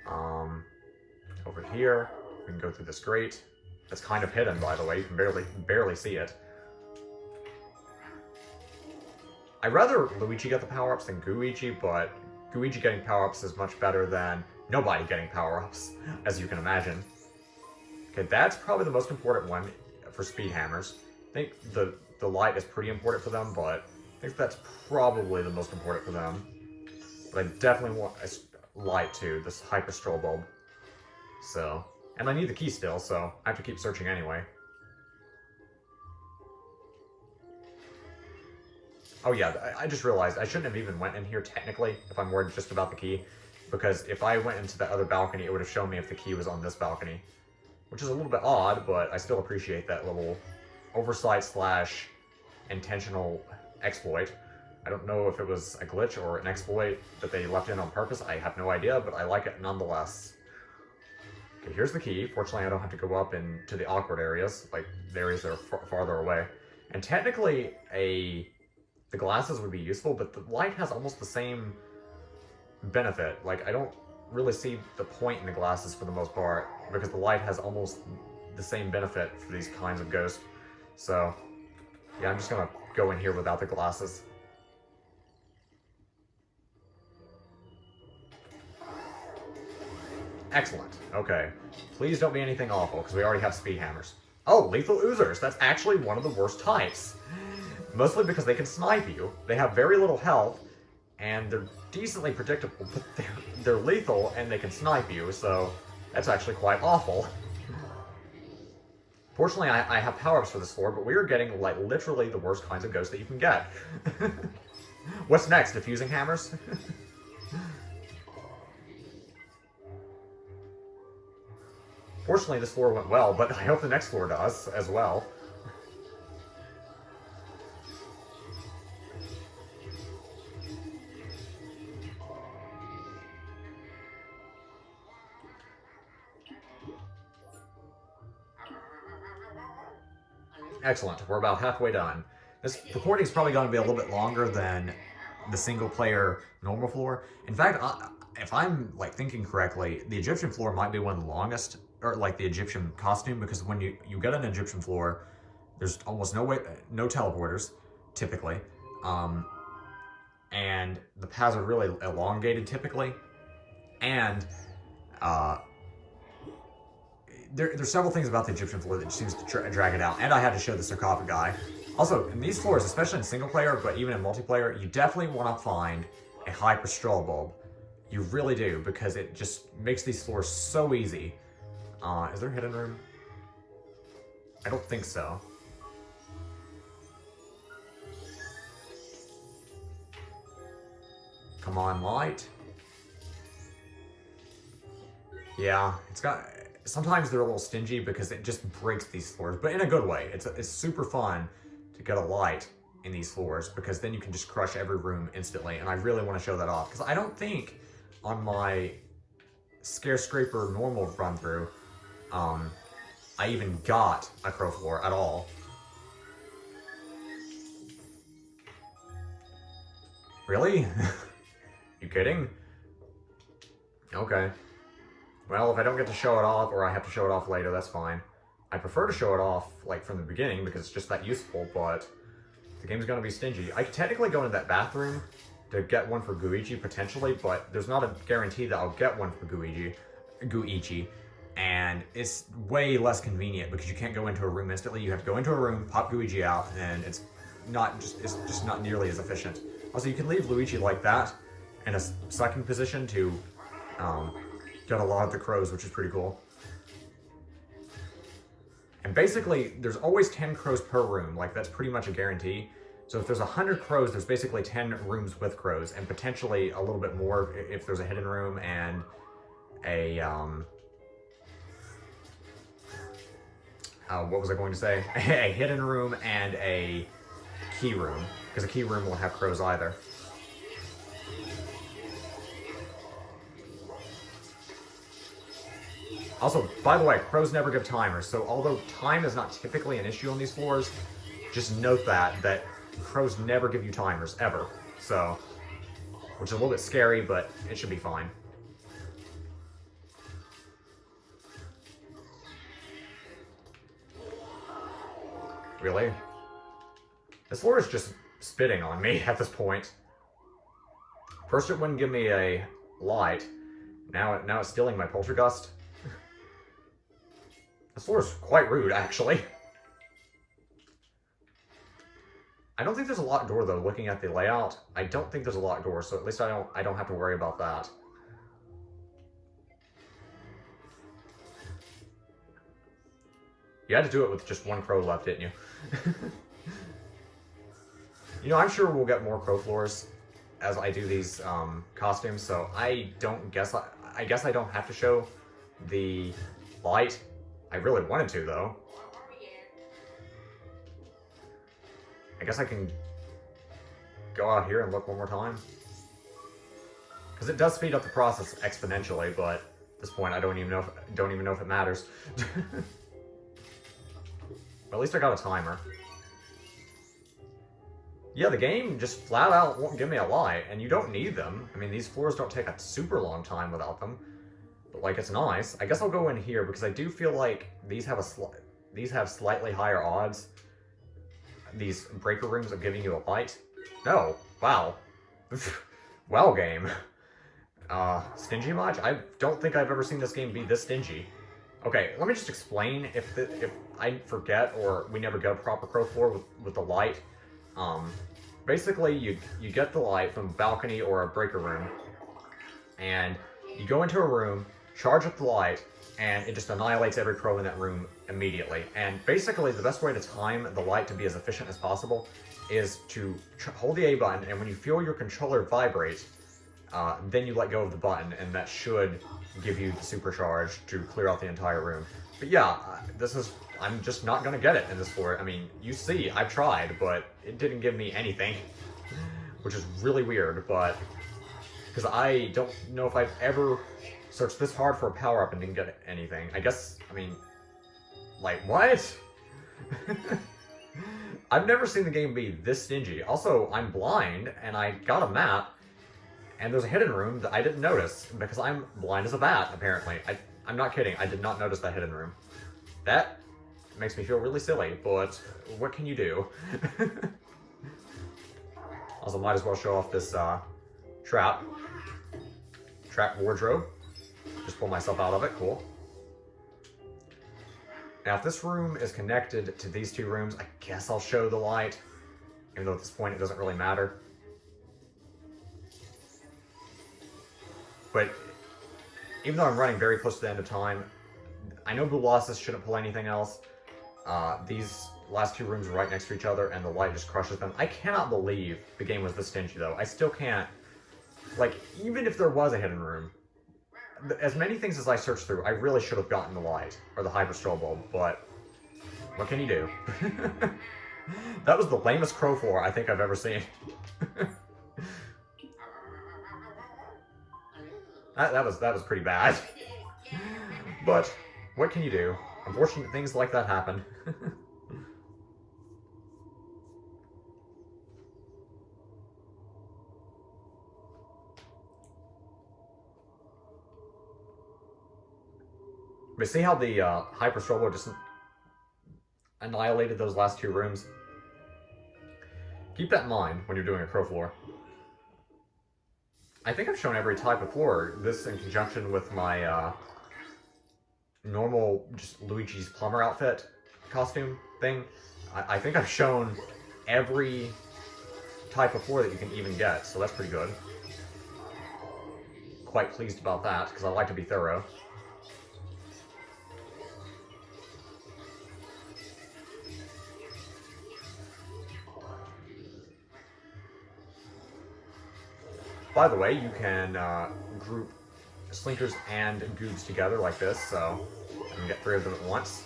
Over here, we can go through this grate. It's kind of hidden, by the way. You can barely see it. I'd rather Luigi get the power-ups than Gooigi, but Gooigi getting power-ups is much better than nobody getting power-ups, as you can imagine. Okay, that's probably the most important one for speed hammers. I think the light is pretty important for them, but I think that's probably the most important for them. But I definitely want a light too, this hyper strobe bulb. So, and I need the key still, so I have to keep searching anyway. Oh yeah, I just realized I shouldn't have even went in here technically if I'm worried just about the key, because if I went into the other balcony, it would have shown me if the key was on this balcony, which is a little bit odd, but I still appreciate that little oversight slash intentional exploit. I don't know if it was a glitch or an exploit that they left in on purpose. I have no idea, but I like it nonetheless. Okay, here's the key. Fortunately, I don't have to go up into the awkward areas, like the areas that are farther away. And technically, the glasses would be useful, but the light has almost the same benefit. Like, I don't really see the point in the glasses for the most part, because the light has almost the same benefit for these kinds of ghosts. So, yeah, I'm just gonna go in here without the glasses. Excellent. Okay. Please don't be anything awful, because we already have speed hammers. Oh, lethal oozers! That's actually one of the worst types. Mostly because they can snipe you. They have very little health, and they're decently predictable, but they're lethal and they can snipe you, so that's actually quite awful. Fortunately, I have power-ups for this floor, but we are getting, like, literally the worst kinds of ghosts that you can get. What's next? Diffusing hammers? Fortunately, this floor went well, but I hope the next floor does as well. Excellent. We're about halfway done. This recording is probably going to be a little bit longer than the single-player normal floor. In fact, if I'm like thinking correctly, the Egyptian floor might be one of the longest, or like the Egyptian costume, because when you get an Egyptian floor, there's almost no teleporters, typically, and the paths are really elongated typically, and there's several things about the Egyptian floor that seems to drag it out, and I had to show the sarcophagi. Also, in these floors, especially in single player, but even in multiplayer, you definitely want to find a hyper strobe bulb. You really do, because it just makes these floors so easy. Is there a hidden room? I don't think so. Come on, light. Yeah, it's got... Sometimes they're a little stingy because it just breaks these floors, but in a good way. It's super fun to get a light in these floors because then you can just crush every room instantly, and I really want to show that off because I don't think on my Scarescraper normal run through I even got a crow floor at all. Really? You kidding? Okay. Well, if I don't get to show it off, or I have to show it off later, that's fine. I prefer to show it off, like, from the beginning, because it's just that useful, but the game's gonna be stingy. I could technically go into that bathroom to get one for Luigi, potentially, but there's not a guarantee that I'll get one for Luigi, and it's way less convenient, because you can't go into a room instantly. You have to go into a room, pop Luigi out, and it's just not nearly as efficient. Also, you can leave Luigi like that, in a sucking position to, get a lot of the crows, which is pretty cool. And basically, there's always 10 crows per room. Like, that's pretty much a guarantee. So if there's 100 crows, there's basically 10 rooms with crows, and potentially a little bit more if there's a hidden room and a, what was I going to say? A hidden room and a key room, because a key room won't have crows either. Also, by the way, crows never give timers, so although time is not typically an issue on these floors, just note that crows never give you timers, ever. So, which is a little bit scary, but it should be fine. Really? This floor is just spitting on me at this point. First it wouldn't give me a light, now it's stealing my poltergust. This floor is quite rude, actually. I don't think there's a locked door, though, looking at the layout. I don't think there's a locked door, so at least I don't have to worry about that. You had to do it with just one crow left, didn't you? You know, I'm sure we'll get more crow floors as I do these costumes, so I guess I don't have to show the light. I really wanted to, though. I guess I can go out here and look one more time. Because it does speed up the process exponentially, but at this point I don't even know if it matters. Well, at least I got a timer. Yeah, the game just flat out won't give me a light, and you don't need them. I mean, these floors don't take a super long time without them. But, like, it's nice. I guess I'll go in here because I do feel like these have slightly higher odds. These breaker rooms of giving you a light. No. Wow. Well, game. Stingy much? I don't think I've ever seen this game be this stingy. Okay, let me just explain if I forget or we never get a proper crow floor with the light. Basically, you get the light from a balcony or a breaker room, and you go into a room, charge up the light, and it just annihilates every crow in that room immediately. And basically, the best way to time the light to be as efficient as possible is to hold the A button, and when you feel your controller vibrate, then you let go of the button, and that should give you the supercharge to clear out the entire room. But yeah, I'm just not gonna get it in this floor. I mean, you see, I've tried, but it didn't give me anything, which is really weird, but because I don't know if I've ever searched this hard for a power-up and didn't get anything. I guess, I mean, like, what? I've never seen the game be this stingy. Also, I'm blind, and I got a map, and there's a hidden room that I didn't notice, because I'm blind as a bat, apparently. I'm not kidding, I did not notice that hidden room. That makes me feel really silly, but what can you do? Also, might as well show off this trap wardrobe. Just pull myself out of it, cool. Now, if this room is connected to these two rooms, I guess I'll show the light, even though at this point it doesn't really matter. But even though I'm running very close to the end of time, I know Boolossus shouldn't pull anything else. These last two rooms are right next to each other, and the light just crushes them. I cannot believe the game was this stingy, though. I still can't Like, even if there was a hidden room, as many things as I searched through, I really should have gotten the light, or the hyper strobe bulb, but what can you do? That was the lamest crow floor I think I've ever seen. that was pretty bad. But what can you do? Unfortunate things like that happen. But see how the hyper strobo just annihilated those last two rooms? Keep that in mind when you're doing a crow floor. I think I've shown every type before. This in conjunction with my normal, just Luigi's plumber outfit costume thing. I think I've shown every type of floor that you can even get, so that's pretty good. Quite pleased about that, because I like to be thorough. By the way, you can group slinkers and goobs together like this, so you can get 3 of them at once.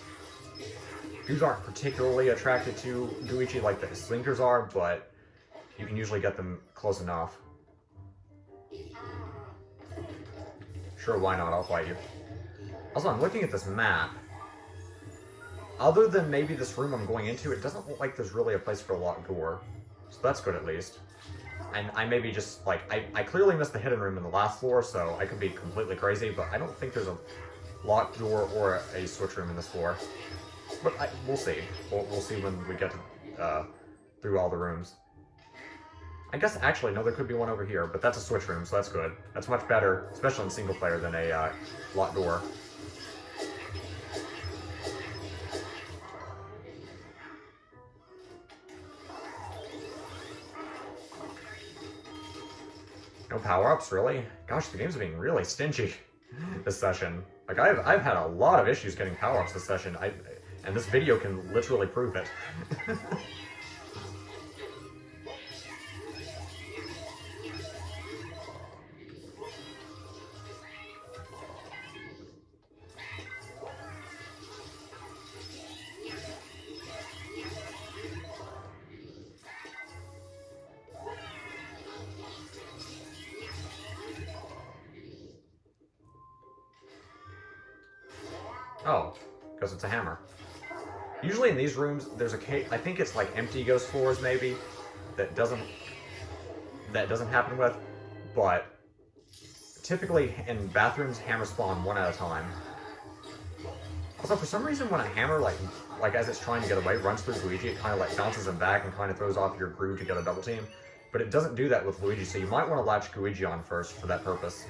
Goobs aren't particularly attracted to Luigi like the slinkers are, but you can usually get them close enough. Sure, why not? I'll fight you. Also, I'm looking at this map. Other than maybe this room I'm going into, it doesn't look like there's really a place for a locked door. So that's good at least. And I maybe just, like, I clearly missed the hidden room in the last floor, so I could be completely crazy, but I don't think there's a locked door or a switch room in this floor. But we'll see. We'll see when we get to, through all the rooms. I guess, actually, no, there could be one over here, but that's a switch room, so that's good. That's much better, especially in single player, than a locked door. No power-ups, really? Gosh, the game's being really stingy this session. Like, I've had a lot of issues getting power-ups this session, and this video can literally prove it. Oh, because it's a hammer. Usually in these rooms, there's a case, I think it's like empty ghost floors maybe, that doesn't happen with, but typically in bathrooms, hammers spawn one at a time. Also, for some reason when a hammer, like as it's trying to get away, runs through Luigi, it kind of like bounces him back and kind of throws off your groove to get a double team. But it doesn't do that with Luigi, so you might want to latch Luigi on first for that purpose.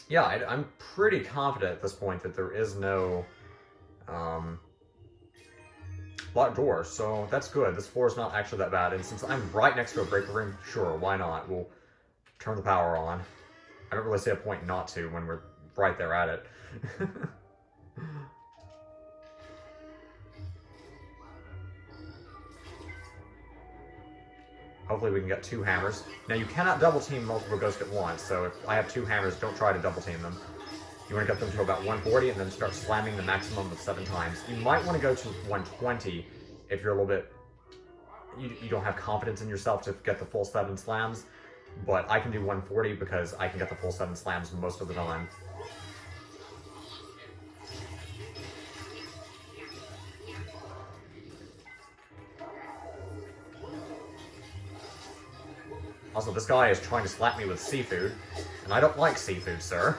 Yeah, I'm pretty confident at this point that there is no locked door, so that's good. This floor is not actually that bad, and since I'm right next to a breaker room, sure, why not? We'll turn the power on. I don't really see a point not to when we're right there at it. Hopefully we can get 2 hammers. Now you cannot double team multiple ghosts at once, so if I have 2 hammers, don't try to double team them. You want to get them to about 140 and then start slamming the maximum of 7 times. You might want to go to 120 if you're a little bit... You don't have confidence in yourself to get the full 7 slams, but I can do 140 because I can get the full 7 slams most of the time. Also, this guy is trying to slap me with seafood, and I don't like seafood, sir.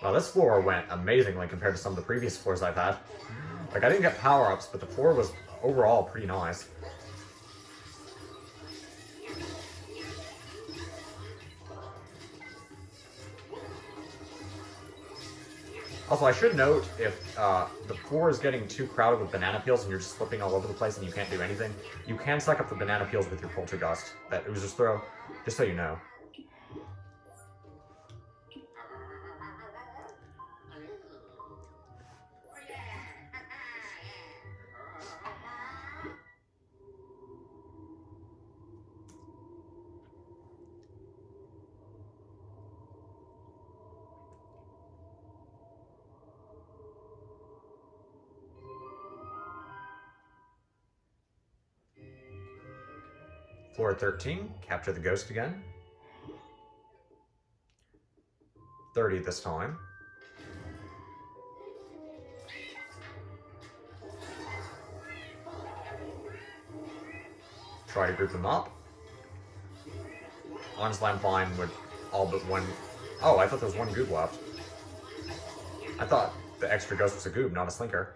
Well, this floor went amazingly compared to some of the previous floors I've had. Like, I didn't get power-ups, but the floor was overall pretty nice. Also, I should note, if the floor is getting too crowded with banana peels and you're just slipping all over the place and you can't do anything, you can suck up the banana peels with your poltergust, that oozes throw, just so you know. Floor 13, capture the ghost again. 30 this time. Try to group them up. Honestly, I'm fine with all but one. Oh, I thought there was one goob left. I thought the extra ghost was a goob, not a slinker.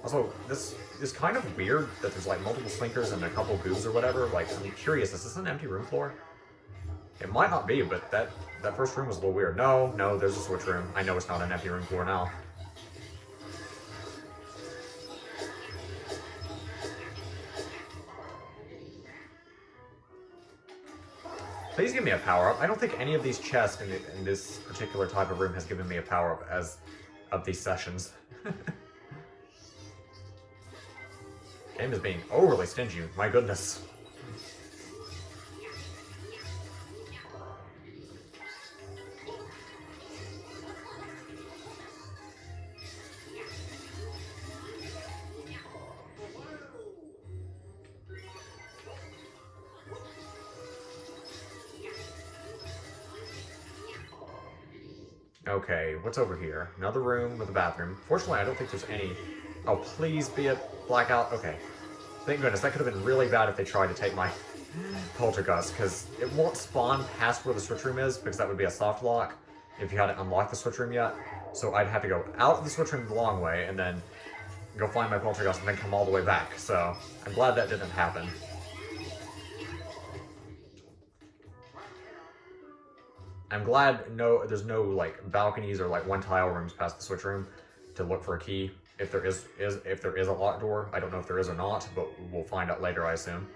Also, this is kind of weird that there's like multiple slinkers and a couple goobs or whatever. Like, I'm curious, is this an empty room floor? It might not be, but that first room was a little weird. No, there's a switch room. I know it's not an empty room floor now. Please give me a power-up. I don't think any of these chests in this particular type of room has given me a power-up as of these sessions. Game is being overly stingy, my goodness. Okay, what's over here? Another room with a bathroom. Fortunately, I don't think there's any... Oh, please be a blackout. Okay. Thank goodness, that could have been really bad if they tried to take my poltergust, because it won't spawn past where the switch room is, because that would be a soft lock if you hadn't unlocked the switch room yet. So I'd have to go out of the switch room the long way, and then go find my poltergust, and then come all the way back. So I'm glad that didn't happen. I'm glad there's no like balconies or like one tile rooms past the switch room to look for a key. If there is a locked door, I don't know if there is or not, but we'll find out later, I assume.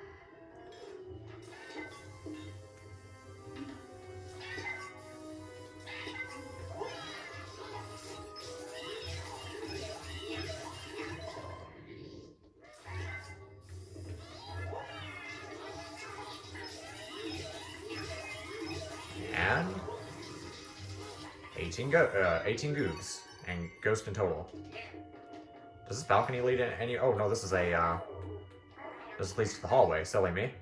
And 18 goobs and ghost in total. Does this balcony lead in any? Oh no, this is a this leads to the hallway. Silly me.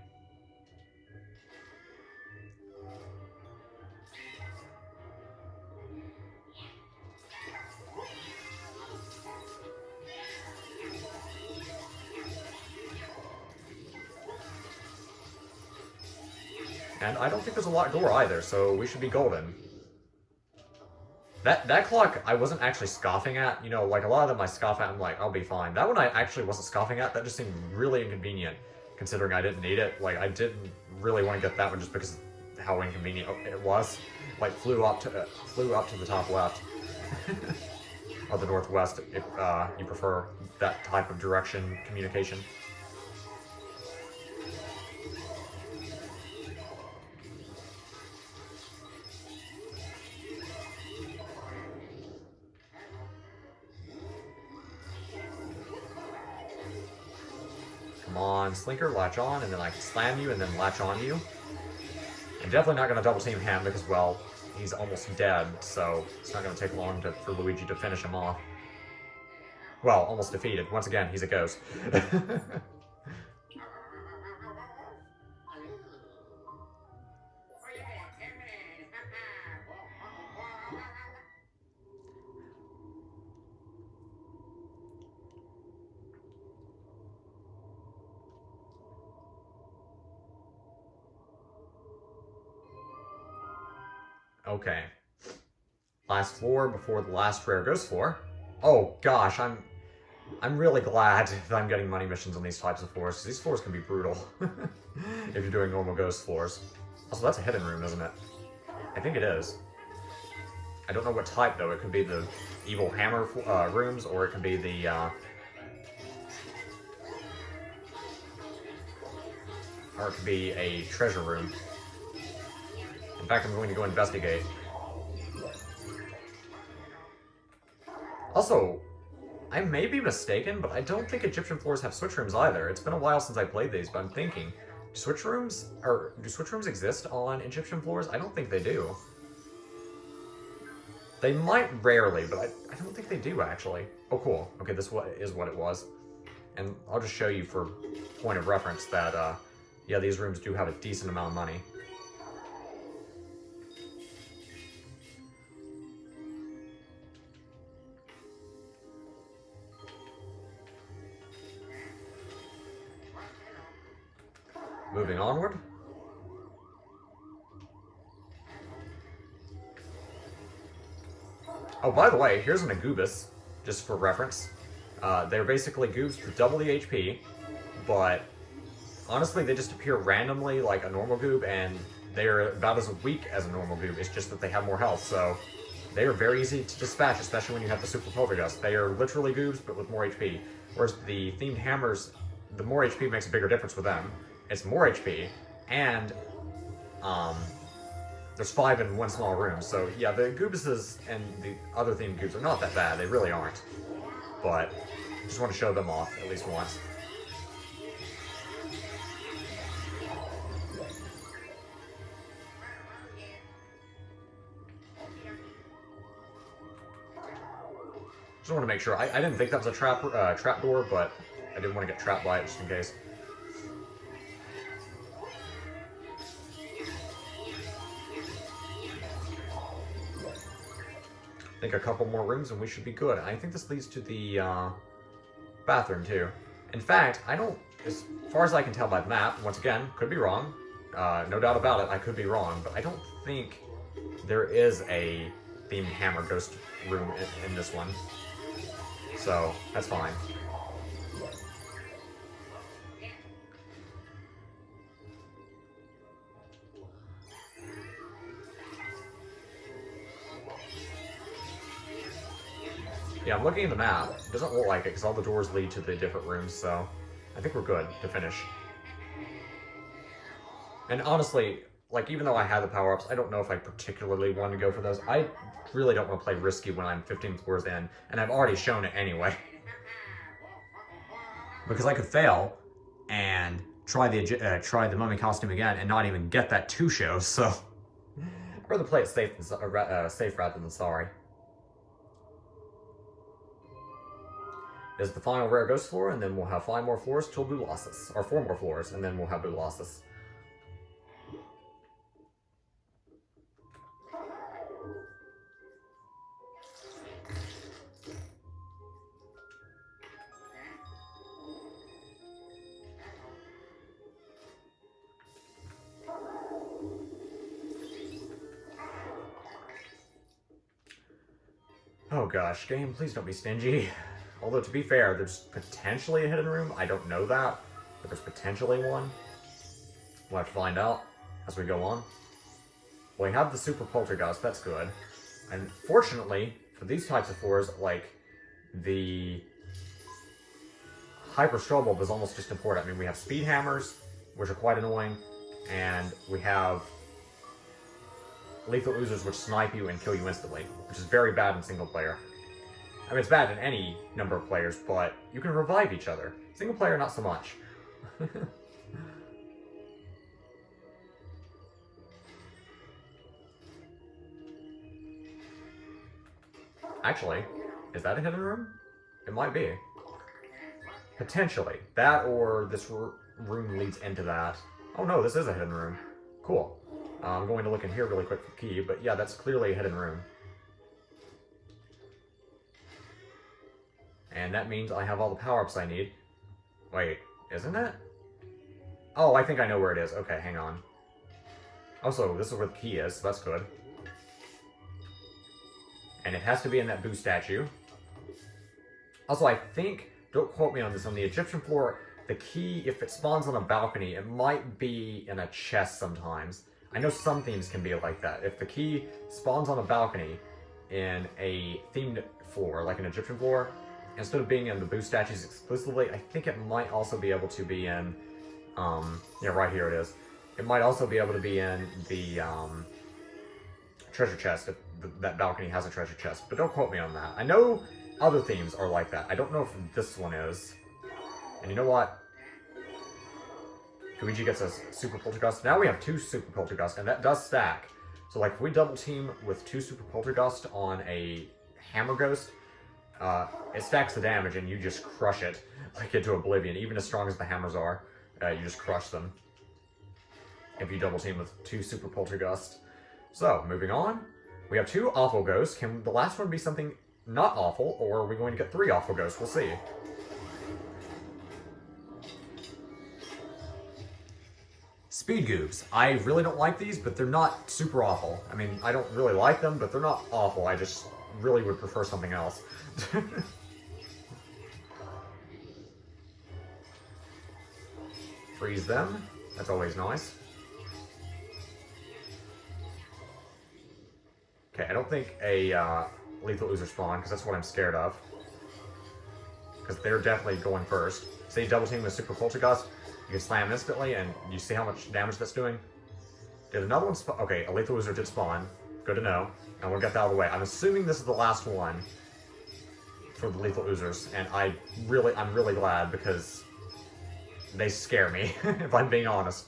And I don't think there's a locked door either, so we should be golden. That clock I wasn't actually scoffing at. You know, like a lot of them I scoff at, I'm like, I'll be fine. That one I actually wasn't scoffing at. That just seemed really inconvenient, considering I didn't need it. Like, I didn't really want to get that one just because of how inconvenient it was. Like, flew up to the top left. Or the northwest, if you prefer that type of direction communication. Come on, Slinker, latch on, and then I can slam you and then latch on you. I'm definitely not going to double team him because, well, he's almost dead, so it's not going to take long for Luigi to finish him off. Well, almost defeated. Once again, he's a ghost. Okay. Last floor before the last rare ghost floor. Oh gosh, I'm really glad that I'm getting money missions on these types of floors, because these floors can be brutal if you're doing normal ghost floors. Also, that's a hidden room, isn't it? I think it is. I don't know what type though. It could be the evil hammer rooms, or it could be the or it could be a treasure room. In fact, I'm going to go investigate. Also, I may be mistaken, but I don't think Egyptian floors have switch rooms either. It's been a while since I played these, but I'm thinking, do switch rooms exist on Egyptian floors? I don't think they do. They might rarely, but I don't think they do, actually. Oh, cool. Okay, this is what it was. And I'll just show you for point of reference that Yeah, these rooms do have a decent amount of money. Moving onward. Oh, by the way, here's an Agubus, just for reference. They're basically goobs with double the HP, but honestly, they just appear randomly like a normal goob, and they're about as weak as a normal goob. It's just that they have more health, so they are very easy to dispatch, especially when you have the Super Poltergust. They are literally goobs, but with more HP. Whereas the themed hammers, the more HP makes a bigger difference with them. It's more HP, and there's 5 in one small room. So yeah, the Goobuses and the other themed goobs are not that bad. They really aren't. But just want to show them off at least once. Just want to make sure. I didn't think that was a trap door, but I didn't want to get trapped by it just in case. I think a couple more rooms and we should be good. I think this leads to the bathroom too. In fact, I don't, as far as I can tell by the map, once again, could be wrong. No doubt about it, I could be wrong, but I don't think there is a themed hammer ghost room in this one. So, that's fine. Yeah, I'm looking at the map. It doesn't look like it because all the doors lead to the different rooms, so I think we're good to finish. And honestly, like, even though I had the power-ups, I don't know if I particularly want to go for those. I really don't want to play risky when I'm 15 floors in, and I've already shown it anyway. Because I could fail and try the mummy costume again and not even get that 2 show, so I'd rather play it safe rather than sorry. This is the final rare ghost floor, and then we'll have 5 more floors till Boolossus. Or 4 more floors, and then we'll have Boolossus. Oh gosh, game, please don't be stingy. Although, to be fair, there's potentially a hidden room. I don't know that, but there's potentially one. We'll have to find out as we go on. Well, we have the Super Poltergust, that's good. And fortunately, for these types of floors, like, the Hyper Strobe Bulb is almost just important. I mean, we have speed hammers, which are quite annoying, and we have lethal oozers, which snipe you and kill you instantly, which is very bad in single player. I mean, it's bad in any number of players, but you can revive each other. Single player, not so much. Actually, is that a hidden room? It might be. Potentially. That or this room leads into that. Oh no, this is a hidden room. Cool. I'm going to look in here really quick for key, but yeah, that's clearly a hidden room. And that means I have all the power-ups I need. Wait, isn't it? Oh, I think I know where it is. Okay, hang on. Also, this is where the key is, so that's good. And it has to be in that Boo statue. Also, I think, don't quote me on this, on the Egyptian floor, the key, if it spawns on a balcony, it might be in a chest sometimes. I know some themes can be like that. If the key spawns on a balcony in a themed floor, like an Egyptian floor, instead of being in the Boo statues exclusively, I think it might also be able to be in, yeah, right here it is. It might also be able to be in the treasure chest, if that balcony has a treasure chest, but don't quote me on that. I know other themes are like that. I don't know if this one is. And you know what? Luigi gets a Super Poltergust. Now we have 2 Super Poltergust, and that does stack. So like, if we double team with 2 Super Poltergust on a Hammer Ghost, it stacks the damage and you just crush it, like into oblivion. Even as strong as the hammers are, you just crush them. if you double team with 2 super poltergust. So, moving on. We have 2 awful ghosts. Can the last one be something not awful, or are we going to get 3 awful ghosts? We'll see. Speed goobs. I really don't like these, but they're not super awful. I mean, I don't really like them, but they're not awful. I just really would prefer something else. Freeze them. That's always nice. Okay, I don't think a lethal oozer spawn, because that's what I'm scared of. Because they're definitely going first. Say you double team with super poltergust, you can slam instantly, and you see how much damage that's doing? Did another one spawn? Okay, a lethal oozer did spawn. Good to know. And we'll get that out of the way. I'm assuming this is the last one for the lethal oozers, and I'm really glad because they scare me, if I'm being honest.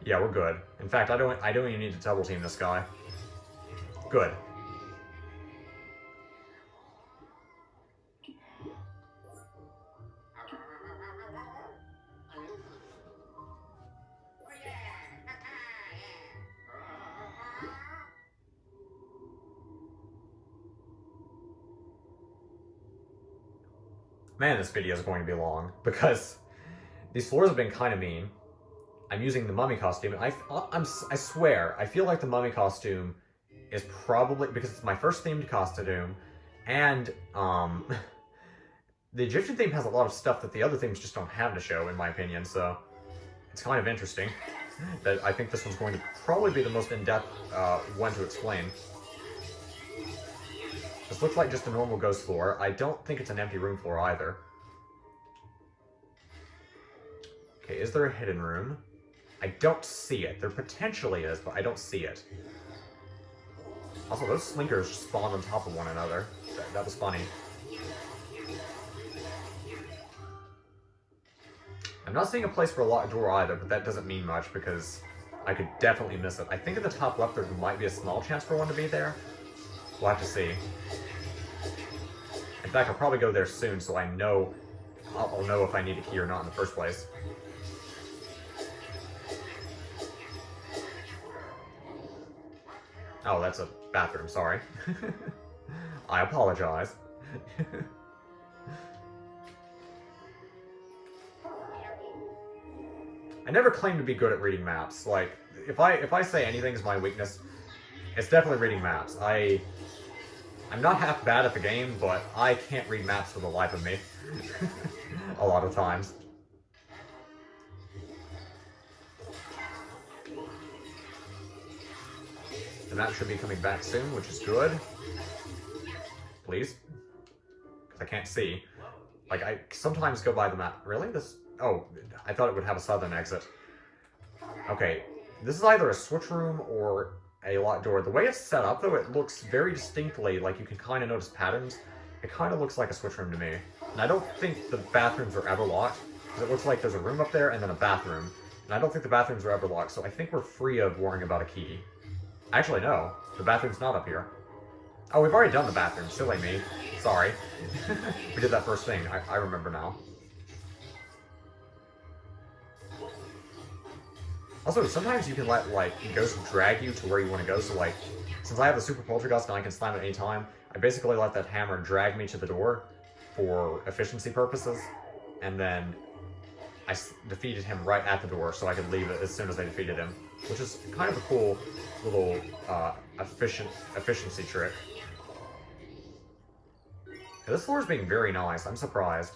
Yeah, we're good. In fact, I don't even need to double team this guy. Good. Man, this video is going to be long, because these floors have been kind of mean. I'm using the mummy costume, and I swear, I feel like the mummy costume is probably, because it's my first themed costume, and, the Egyptian theme has a lot of stuff that the other themes just don't have to show, in my opinion, so it's kind of interesting. That I think this one's going to probably be the most in-depth one to explain. This looks like just a normal ghost floor. I don't think it's an empty room floor either. Okay, is there a hidden room? I don't see it. There potentially is, but I don't see it. Also, those slinkers spawned on top of one another. That was funny. I'm not seeing a place for a locked door either, but that doesn't mean much because I could definitely miss it. I think in the top left there might be a small chance for one to be there. We'll have to see. In fact, I'll probably go there soon, so I'll know if I need a key or not in the first place. Oh, that's a bathroom, sorry. I apologize. I never claim to be good at reading maps. Like, if I say anything is my weakness, it's definitely reading maps. I'm not half bad at the game, but I can't read maps for the life of me. A lot of times. The map should be coming back soon, which is good. Please. Because I can't see. Like, I sometimes go by the map. Really? Oh, I thought it would have a southern exit. Okay, this is either a switch room or a locked door. The way it's set up, though, it looks very distinctly, like you can kind of notice patterns. It kind of looks like a switch room to me. And I don't think the bathrooms are ever locked, because it looks like there's a room up there and then a bathroom. And I don't think the bathrooms are ever locked, so I think we're free of worrying about a key. Actually, no. The bathroom's not up here. Oh, we've already done the bathroom. Silly me. Sorry. We did that first thing. I remember now. Also, sometimes you can let, like, ghosts drag you to where you want to go, so, like, since I have the super poltergust and I can slam at any time, I basically let that hammer drag me to the door for efficiency purposes, and then I defeated him right at the door, so I could leave it as soon as I defeated him, which is kind of a cool little efficiency trick. Yeah, this floor is being very nice. I'm surprised.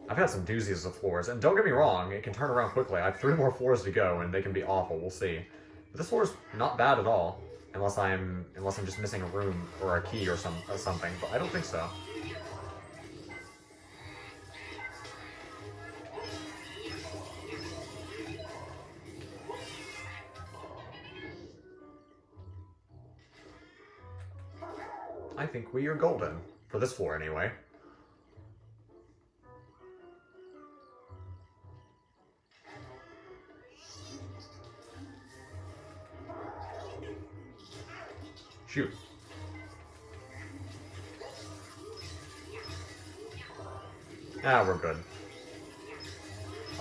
I've had some doozies of floors, and don't get me wrong, it can turn around quickly. I have 3 more floors to go, and they can be awful. We'll see. But this floor is not bad at all, unless I'm just missing a room or a key or something. But I don't think so. I think we are golden for this floor, anyway. Shoot. Ah, we're good.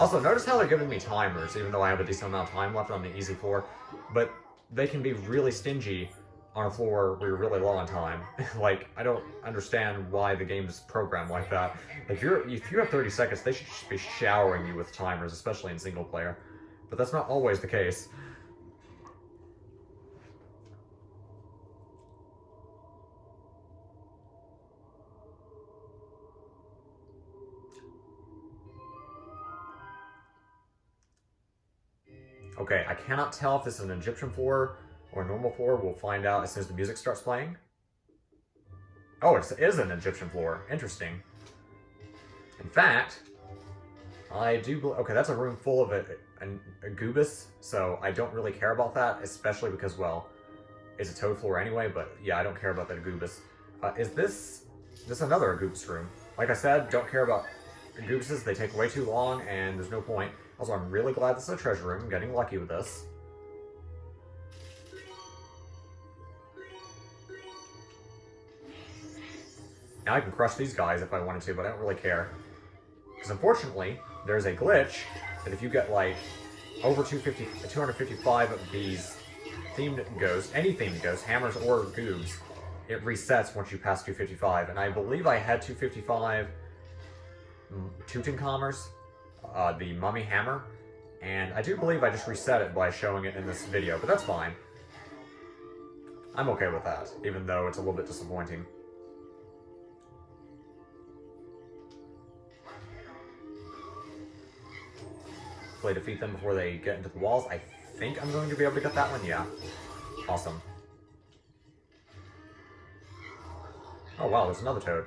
Also, notice how they're giving me timers, even though I have a decent amount of time left on the easy floor. But they can be really stingy on a floor where you're really low on time. Like, I don't understand why the game's programmed like that. Like, if you have 30 seconds, they should just be showering you with timers, especially in single player. But that's not always the case. Okay, I cannot tell if this is an Egyptian floor or a normal floor. We'll find out as soon as the music starts playing. Oh, it is an Egyptian floor. Interesting. In fact, I do... Okay, that's a room full of a goobus, so I don't really care about that, especially because, well, it's a toad floor anyway, but yeah, I don't care about that goobus. Is this another goobus room? Like I said, don't care about goobuses. They take way too long, and there's no point. Also, I'm really glad this is a treasure room. I'm getting lucky with this. Now I can crush these guys if I wanted to, but I don't really care. Because unfortunately, there's a glitch that if you get like over 255 of these themed ghosts, any themed ghosts, hammers or goobs, it resets once you pass 255. And I believe I had 255 Tutankhamun's, the mummy hammer, and I do believe I just reset it by showing it in this video, but that's fine. I'm okay with that, even though it's a little bit disappointing. Hopefully defeat them before they get into the walls. I think I'm going to be able to get that one, yeah. Awesome. Oh wow, there's another toad.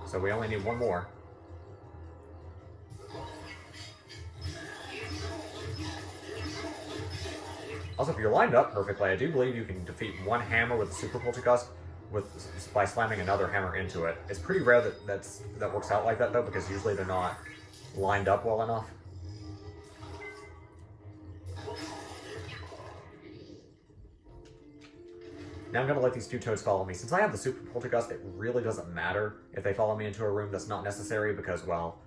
So we only need one more. Also, if you're lined up perfectly, I do believe you can defeat one hammer with a super poltergust by slamming another hammer into it. It's pretty rare that works out like that, though, because usually they're not lined up well enough. Now I'm going to let these two toads follow me. Since I have the super poltergust, it really doesn't matter if they follow me into a room that's not necessary, because, well,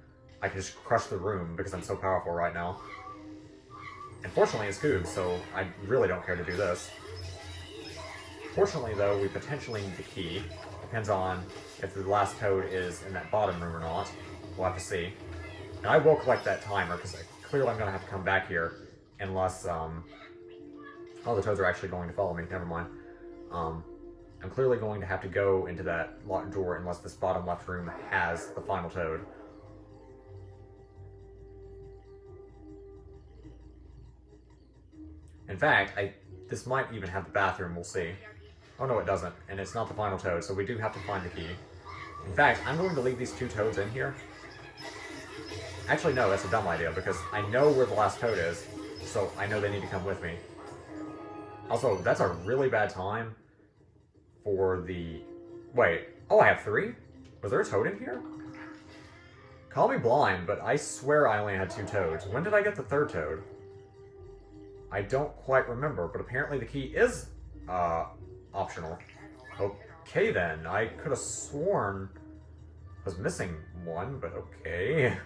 I can just crush the room because I'm so powerful right now. Unfortunately, it's Goob, so I really don't care to do this. Fortunately, though, we potentially need the key. Depends on if the last toad is in that bottom room or not. We'll have to see. And I will collect that timer, because clearly I'm going to have to come back here unless... Oh, the toads are actually going to follow me. Never mind. I'm clearly going to have to go into that locked door unless this bottom left room has the final toad. In fact, this might even have the bathroom, we'll see. Oh no, it doesn't, and it's not the final toad, so we do have to find the key. In fact, I'm going to leave these two toads in here. Actually, no, that's a dumb idea, because I know where the last toad is, so I know they need to come with me. Also, that's a really bad time for the... Wait, oh, I have 3? Was there a toad in here? Call me blind, but I swear I only had 2 toads. When did I get the 3rd toad? I don't quite remember, but apparently the key is, optional. Okay then, I could have sworn I was missing one, but okay.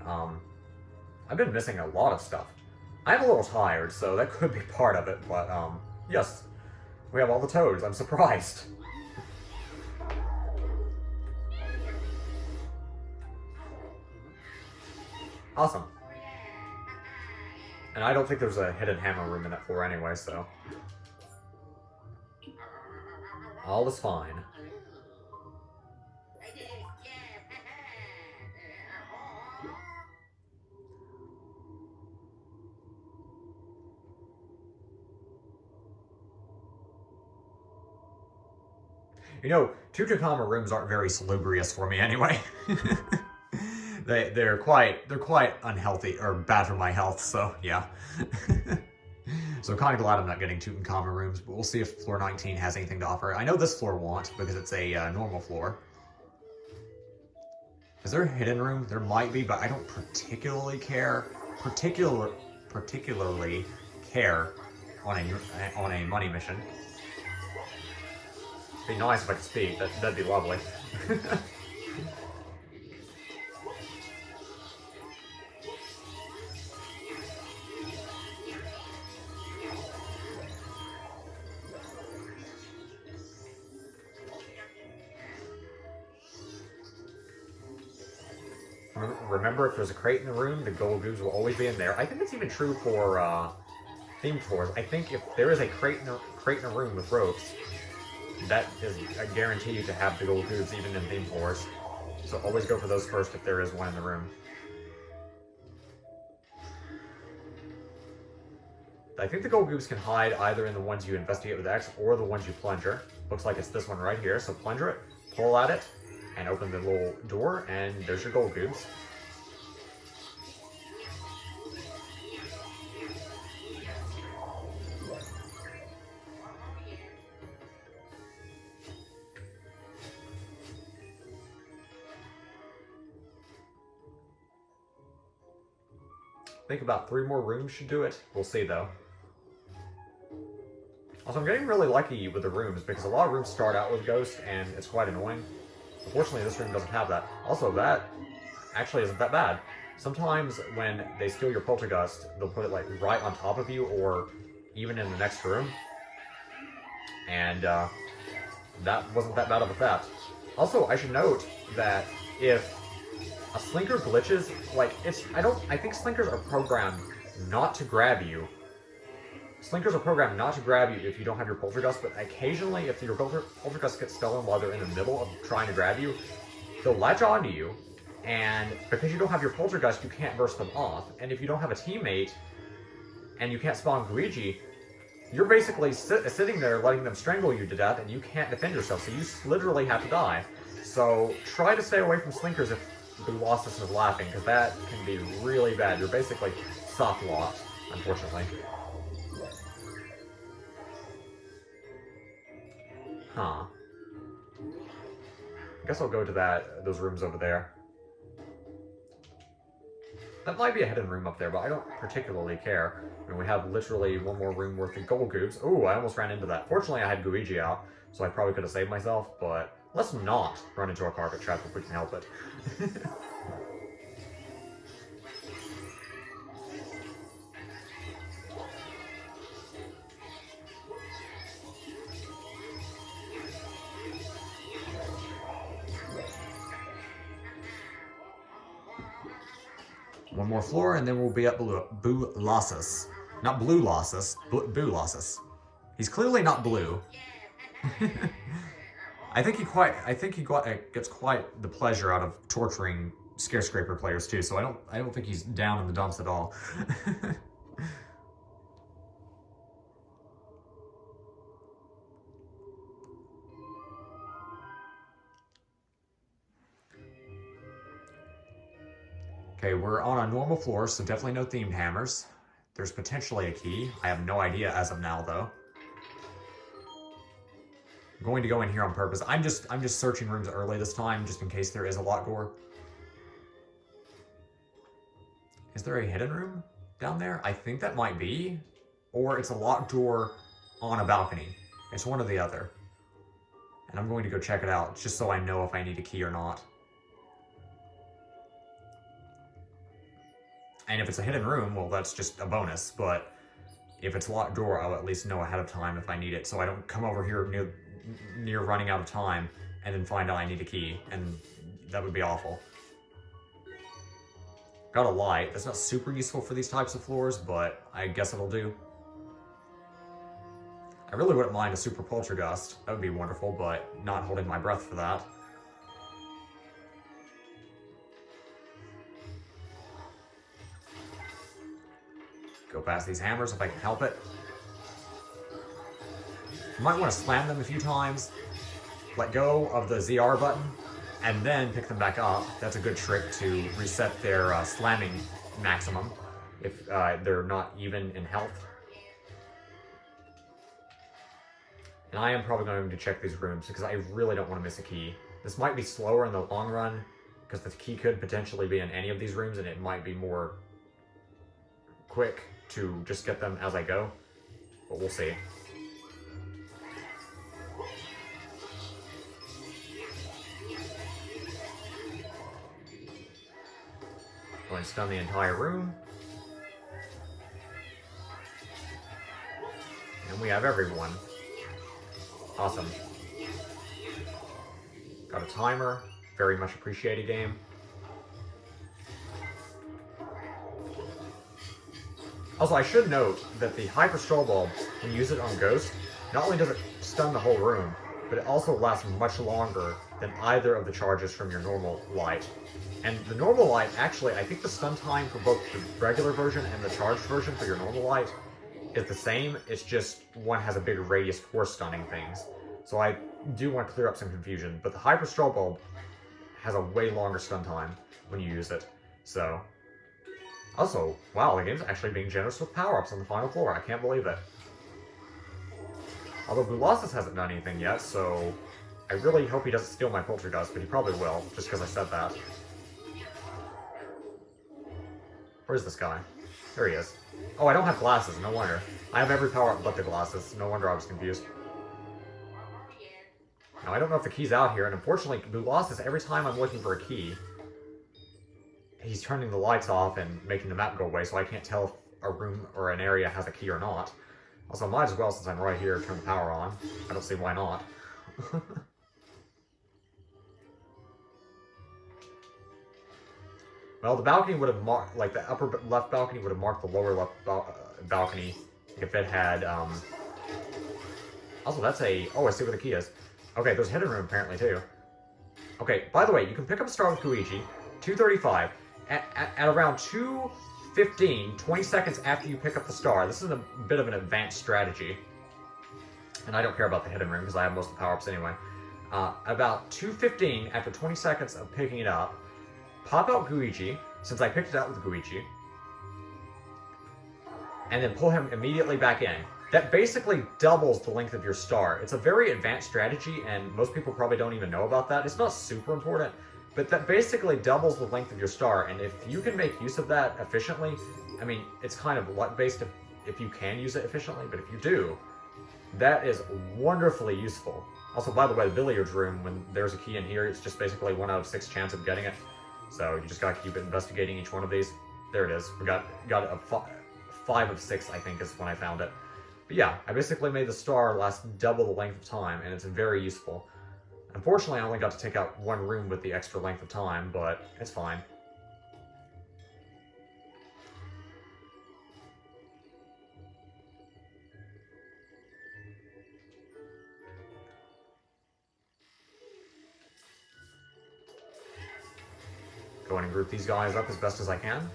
I've been missing a lot of stuff. I'm a little tired, so that could be part of it, but, yes. We have all the toads, I'm surprised. Awesome. And I don't think there's a hidden hammer room in that floor anyway, so... all is fine. You know, Tutankhamun rooms aren't very salubrious for me anyway. They're quite unhealthy, or bad for my health, so yeah. So I'm kind of glad I'm not getting Tutankhamun rooms, but we'll see if floor 19 has anything to offer. I know this floor won't, because it's a normal floor. Is there a hidden room? There might be, but I don't particularly care. Particularly care on a money mission. It'd be nice if I could speak. That'd be lovely. Remember, if there's a crate in the room, the gold goobs will always be in there. I think it's even true for themed floors. I think if there is a crate in a room with ropes, that is a guarantee to have the gold goobs even in themed floors. So always go for those first if there is one in the room. I think the gold goobs can hide either in the ones you investigate with X or the ones you plunger. Looks like it's this one right here. So plunger it, pull at it, and open the little door, and there's your gold goobs. I think about 3 more rooms should do it. We'll see though. Also, I'm getting really lucky with the rooms because a lot of rooms start out with Ghost and it's quite annoying. Unfortunately, this room doesn't have that. Also, that actually isn't that bad. Sometimes when they steal your Poltergust, they'll put it like right on top of you or even in the next room. And that wasn't that bad of a theft. Also, I should note that if a Slinker glitches, like, I think Slinkers are programmed not to grab you. Slinkers are programmed not to grab you if you don't have your Poltergust, but occasionally if your Poltergust gets stolen while they're in the middle of trying to grab you, they'll latch onto you, and because you don't have your Poltergust, you can't burst them off. And if you don't have a teammate, and you can't spawn Luigi, you're basically sitting there letting them strangle you to death, and you can't defend yourself, so you literally have to die. So try to stay away from Slinkers if Boolossus is laughing, because that can be really bad. You're basically soft locked, unfortunately. Huh. I guess I'll go to those rooms over there. That might be a hidden room up there, but I don't particularly care. I mean, we have literally 1 more room worth of gold goobs. Ooh, I almost ran into that. Fortunately, I had Luigi out, so I probably could have saved myself, but let's not run into a carpet trap if we can help it. One more floor, and then we'll be at Boolossus. Not Boolossus, Boolossus. He's clearly not blue. I think he gets quite the pleasure out of torturing Scarescraper players too. So I don't think he's down in the dumps at all. Okay, we're on a normal floor, so definitely no themed hammers. There's potentially a key. I have no idea as of now, though. I'm going to go in here on purpose. I'm just searching rooms early this time, just in case there is a locked door. Is there a hidden room down there? I think that might be. Or it's a locked door on a balcony. It's one or the other. And I'm going to go check it out, just so I know if I need a key or not. And if it's a hidden room, well, that's just a bonus, but if it's a locked door, I'll at least know ahead of time if I need it, so I don't come over here near running out of time and then find out I need a key, and that would be awful. Got a light. That's not super useful for these types of floors, but I guess it'll do. I really wouldn't mind a super poltergust. That would be wonderful, but not holding my breath for that. Go past these hammers if I can help it. You might want to slam them a few times, let go of the ZR button, and then pick them back up. That's a good trick to reset their slamming maximum if they're not even in health. And I am probably going to check these rooms because I really don't want to miss a key. This might be slower in the long run because the key could potentially be in any of these rooms and it might be more quick to just get them as I go, but we'll see. Going to stun the entire room. And we have everyone. Awesome. Got a timer. Very much appreciated game. Also, I should note that the Hyper Stroll Bulb, when you use it on Ghost, not only does it stun the whole room, but it also lasts much longer than either of the charges from your normal light. And the normal light, actually, I think the stun time for both the regular version and the charged version for your normal light is the same. It's just one has a bigger radius for stunning things. So I do want to clear up some confusion, but the Hyper Stroll Bulb has a way longer stun time when you use it. So, also, wow, the game's actually being generous with power-ups on the final floor. I can't believe it. Although Boolossus hasn't done anything yet, so I really hope he doesn't steal my poultry dust, but he probably will, just because I said that. Where's this guy? There he is. Oh, I don't have glasses, no wonder. I have every power-up but the glasses. No wonder I was confused. Now, I don't know if the key's out here, and unfortunately, Boolossus, every time I'm looking for a key, he's turning the lights off and making the map go away, so I can't tell if a room or an area has a key or not. Also, might as well, since I'm right here, turn the power on. I don't see why not. Well, the balcony would have marked, like the upper left balcony would have marked the lower left balcony if it had, Also, that's a, oh, I see where the key is. Okay, there's a hidden room apparently too. Okay, by the way, you can pick up a star with Luigi, 2:35. At around 2:15, 20 seconds after you pick up the star, this is a bit of an advanced strategy. And I don't care about the hidden room because I have most of the power-ups anyway. About 2:15, after 20 seconds of picking it up, pop out Luigi, since I picked it out with Luigi, and then pull him immediately back in. That basically doubles the length of your star. It's a very advanced strategy, and most people probably don't even know about that. It's not super important, but that basically doubles the length of your star, and if you can make use of that efficiently, I mean, it's kind of luck-based if you can use it efficiently, but if you do, that is wonderfully useful. Also, by the way, the Billiards Room, when there's a key in here, it's just basically 1 out of 6 chance of getting it. So you just gotta keep investigating each one of these. There it is. We got a 5 of 6, I think, is when I found it. But yeah, I basically made the star last double the length of time, and it's very useful. Unfortunately, I only got to take out 1 room with the extra length of time, but it's fine. Go in and group these guys up as best as I can.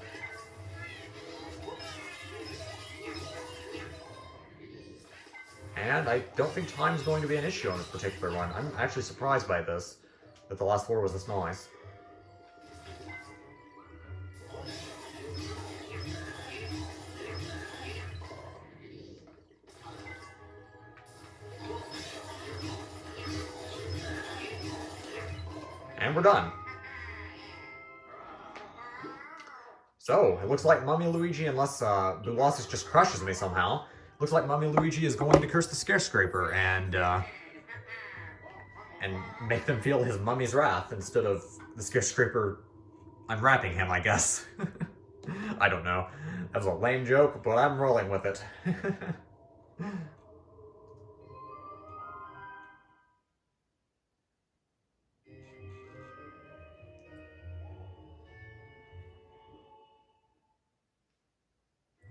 And I don't think time is going to be an issue on this particular one. I'm actually surprised by this, that the last floor was this nice. And we're done. So, it looks like Mummy Luigi, unless Boolossus just crushes me somehow, looks like Mummy Luigi is going to curse the Scarescraper and make them feel his mummy's wrath instead of the Scarescraper unwrapping him, I guess. I don't know. That was a lame joke, but I'm rolling with it.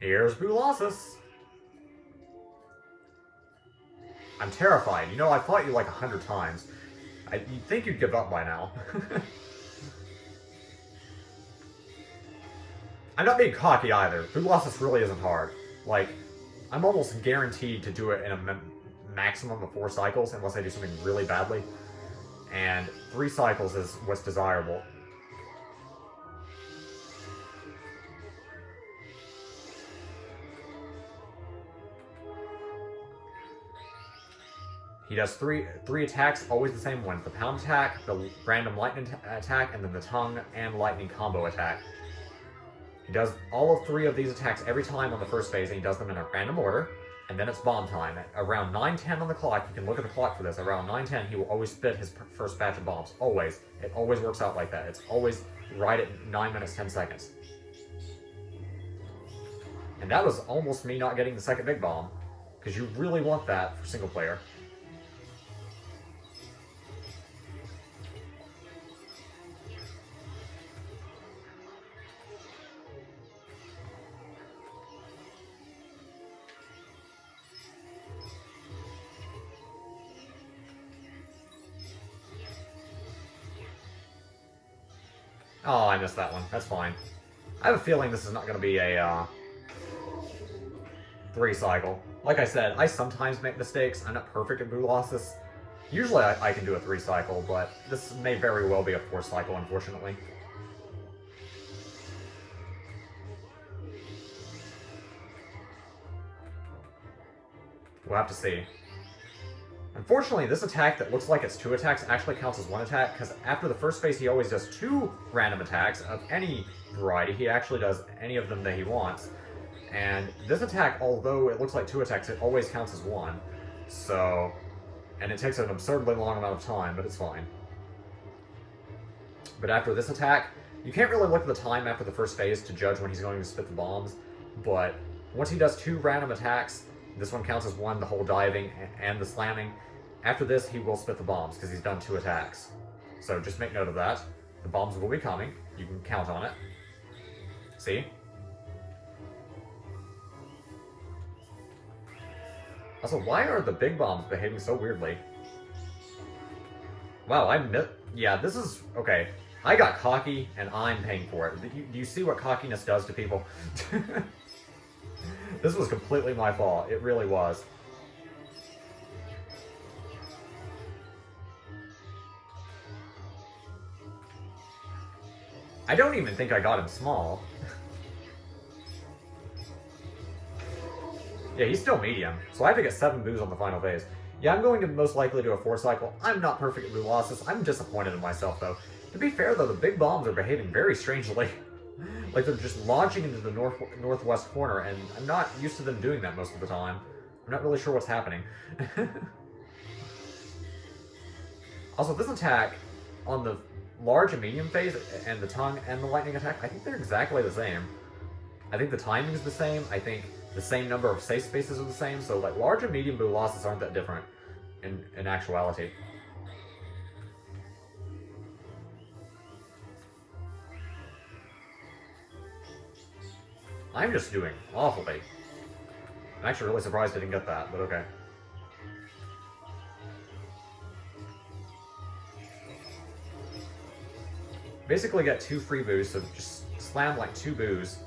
Here's Boolossus. I'm terrified. You know, I fought you like 100 times. You'd think you'd give up by now. I'm not being cocky either. Boolossus really isn't hard. Like, I'm almost guaranteed to do it in a maximum of 4 cycles unless I do something really badly. And 3 cycles is what's desirable. He does three attacks, always the same ones. The pound attack, the random lightning attack, and then the tongue and lightning combo attack. He does all of 3 of these attacks every time on the first phase, and he does them in a random order, and then it's bomb time. At around 9:10 on the clock, you can look at the clock for this, around 9:10 he will always spit his first batch of bombs. Always. It always works out like that. It's always right at 9 minutes 10 seconds. And that was almost me not getting the second big bomb, because you really want that for single player. Oh, I missed that one. That's fine. I have a feeling this is not going to be a 3-cycle. Like I said, I sometimes make mistakes. I'm not perfect at Boolossus. Usually I can do a 3-cycle, but this may very well be a 4-cycle, unfortunately. We'll have to see. Unfortunately, this attack that looks like it's 2 attacks actually counts as 1 attack, because after the first phase he always does 2 random attacks of any variety. He actually does any of them that he wants. And this attack, although it looks like 2 attacks, it always counts as 1. So, and it takes an absurdly long amount of time, but it's fine. But after this attack, you can't really look at the time after the first phase to judge when he's going to spit the bombs, but once he does 2 random attacks, this one counts as 1, the whole diving and the slamming. After this, he will spit the bombs, because he's done 2 attacks. So just make note of that. The bombs will be coming. You can count on it. See? Also, why are the big bombs behaving so weirdly? Wow, yeah, this is... Okay, I got cocky, and I'm paying for it. Do you see what cockiness does to people? This was completely my fault. It really was. I don't even think I got him small. Yeah, he's still medium, so I have to get 7 boos on the final phase. Yeah, I'm going to most likely do a 4-cycle. I'm not perfect at Boolossus. I'm disappointed in myself, though. To be fair, though, the big bombs are behaving very strangely. Like, they're just launching into the northwest corner, and I'm not used to them doing that most of the time. I'm not really sure what's happening. Also, this attack, on the large and medium phase, and the tongue and the lightning attack, I think they're exactly the same. I think the timing is the same. I think the same number of safe spaces are the same, so like large and medium Boolossus aren't that different in actuality. I'm just doing awfully. I'm actually really surprised I didn't get that, but okay. Basically get 2 free boos, so just slam like 2 boos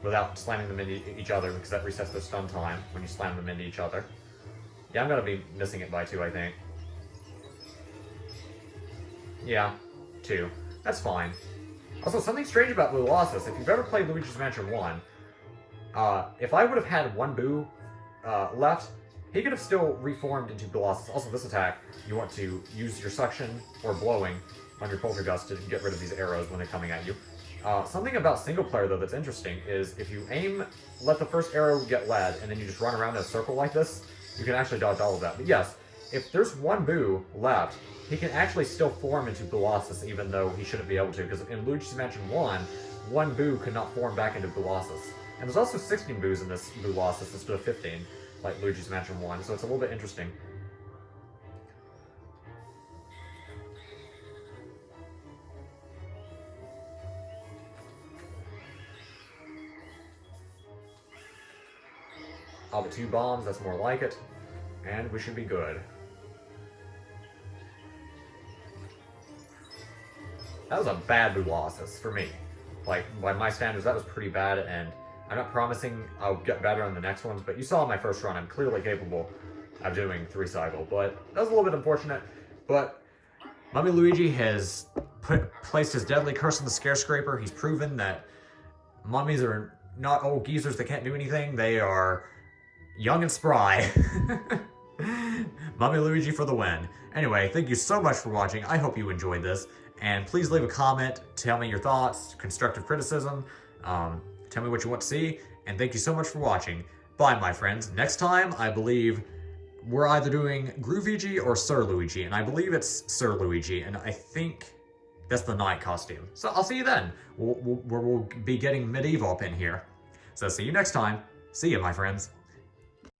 without slamming them into each other, because that resets their stun time when you slam them into each other. Yeah, I'm gonna be missing it by 2, I think. Yeah, 2. That's fine. Also, something strange about Boolossus, if you've ever played Luigi's Mansion 1, if I would have had 1 boo left, he could have still reformed into Boolossus. Also, this attack, you want to use your suction or blowing on your poltergust to get rid of these arrows when they're coming at you. Something about single player, though, that's interesting is if you aim, let the first arrow get lead, and then you just run around in a circle like this, you can actually dodge all of that. But yes, if there's 1 boo left, he can actually still form into Boolossus, even though he shouldn't be able to, because in Luigi's Mansion 1 boo could not form back into Boolossus. And there's also 16 boos in this Boolossus instead of 15, like Luigi's Mansion 1, so it's a little bit interesting. All but 2 bombs, that's more like it. And we should be good. That was a bad Boolossus for me. Like, by my standards, that was pretty bad, and I'm not promising I'll get better on the next ones, but you saw in my first run, I'm clearly capable of doing 3-cycle, but that was a little bit unfortunate. But Mummy Luigi has placed his deadly curse on the Scarescraper. He's proven that mummies are not old geezers that can't do anything. They are young and spry. Mummy Luigi for the win. Anyway, thank you so much for watching. I hope you enjoyed this. And please leave a comment, tell me your thoughts, constructive criticism, tell me what you want to see, and thank you so much for watching. Bye, my friends. Next time, I believe we're either doing Groovigi or Sir Luigi, and I believe it's Sir Luigi, and I think that's the knight costume. So I'll see you then. We'll be getting medieval up in here. So see you next time. See you, my friends.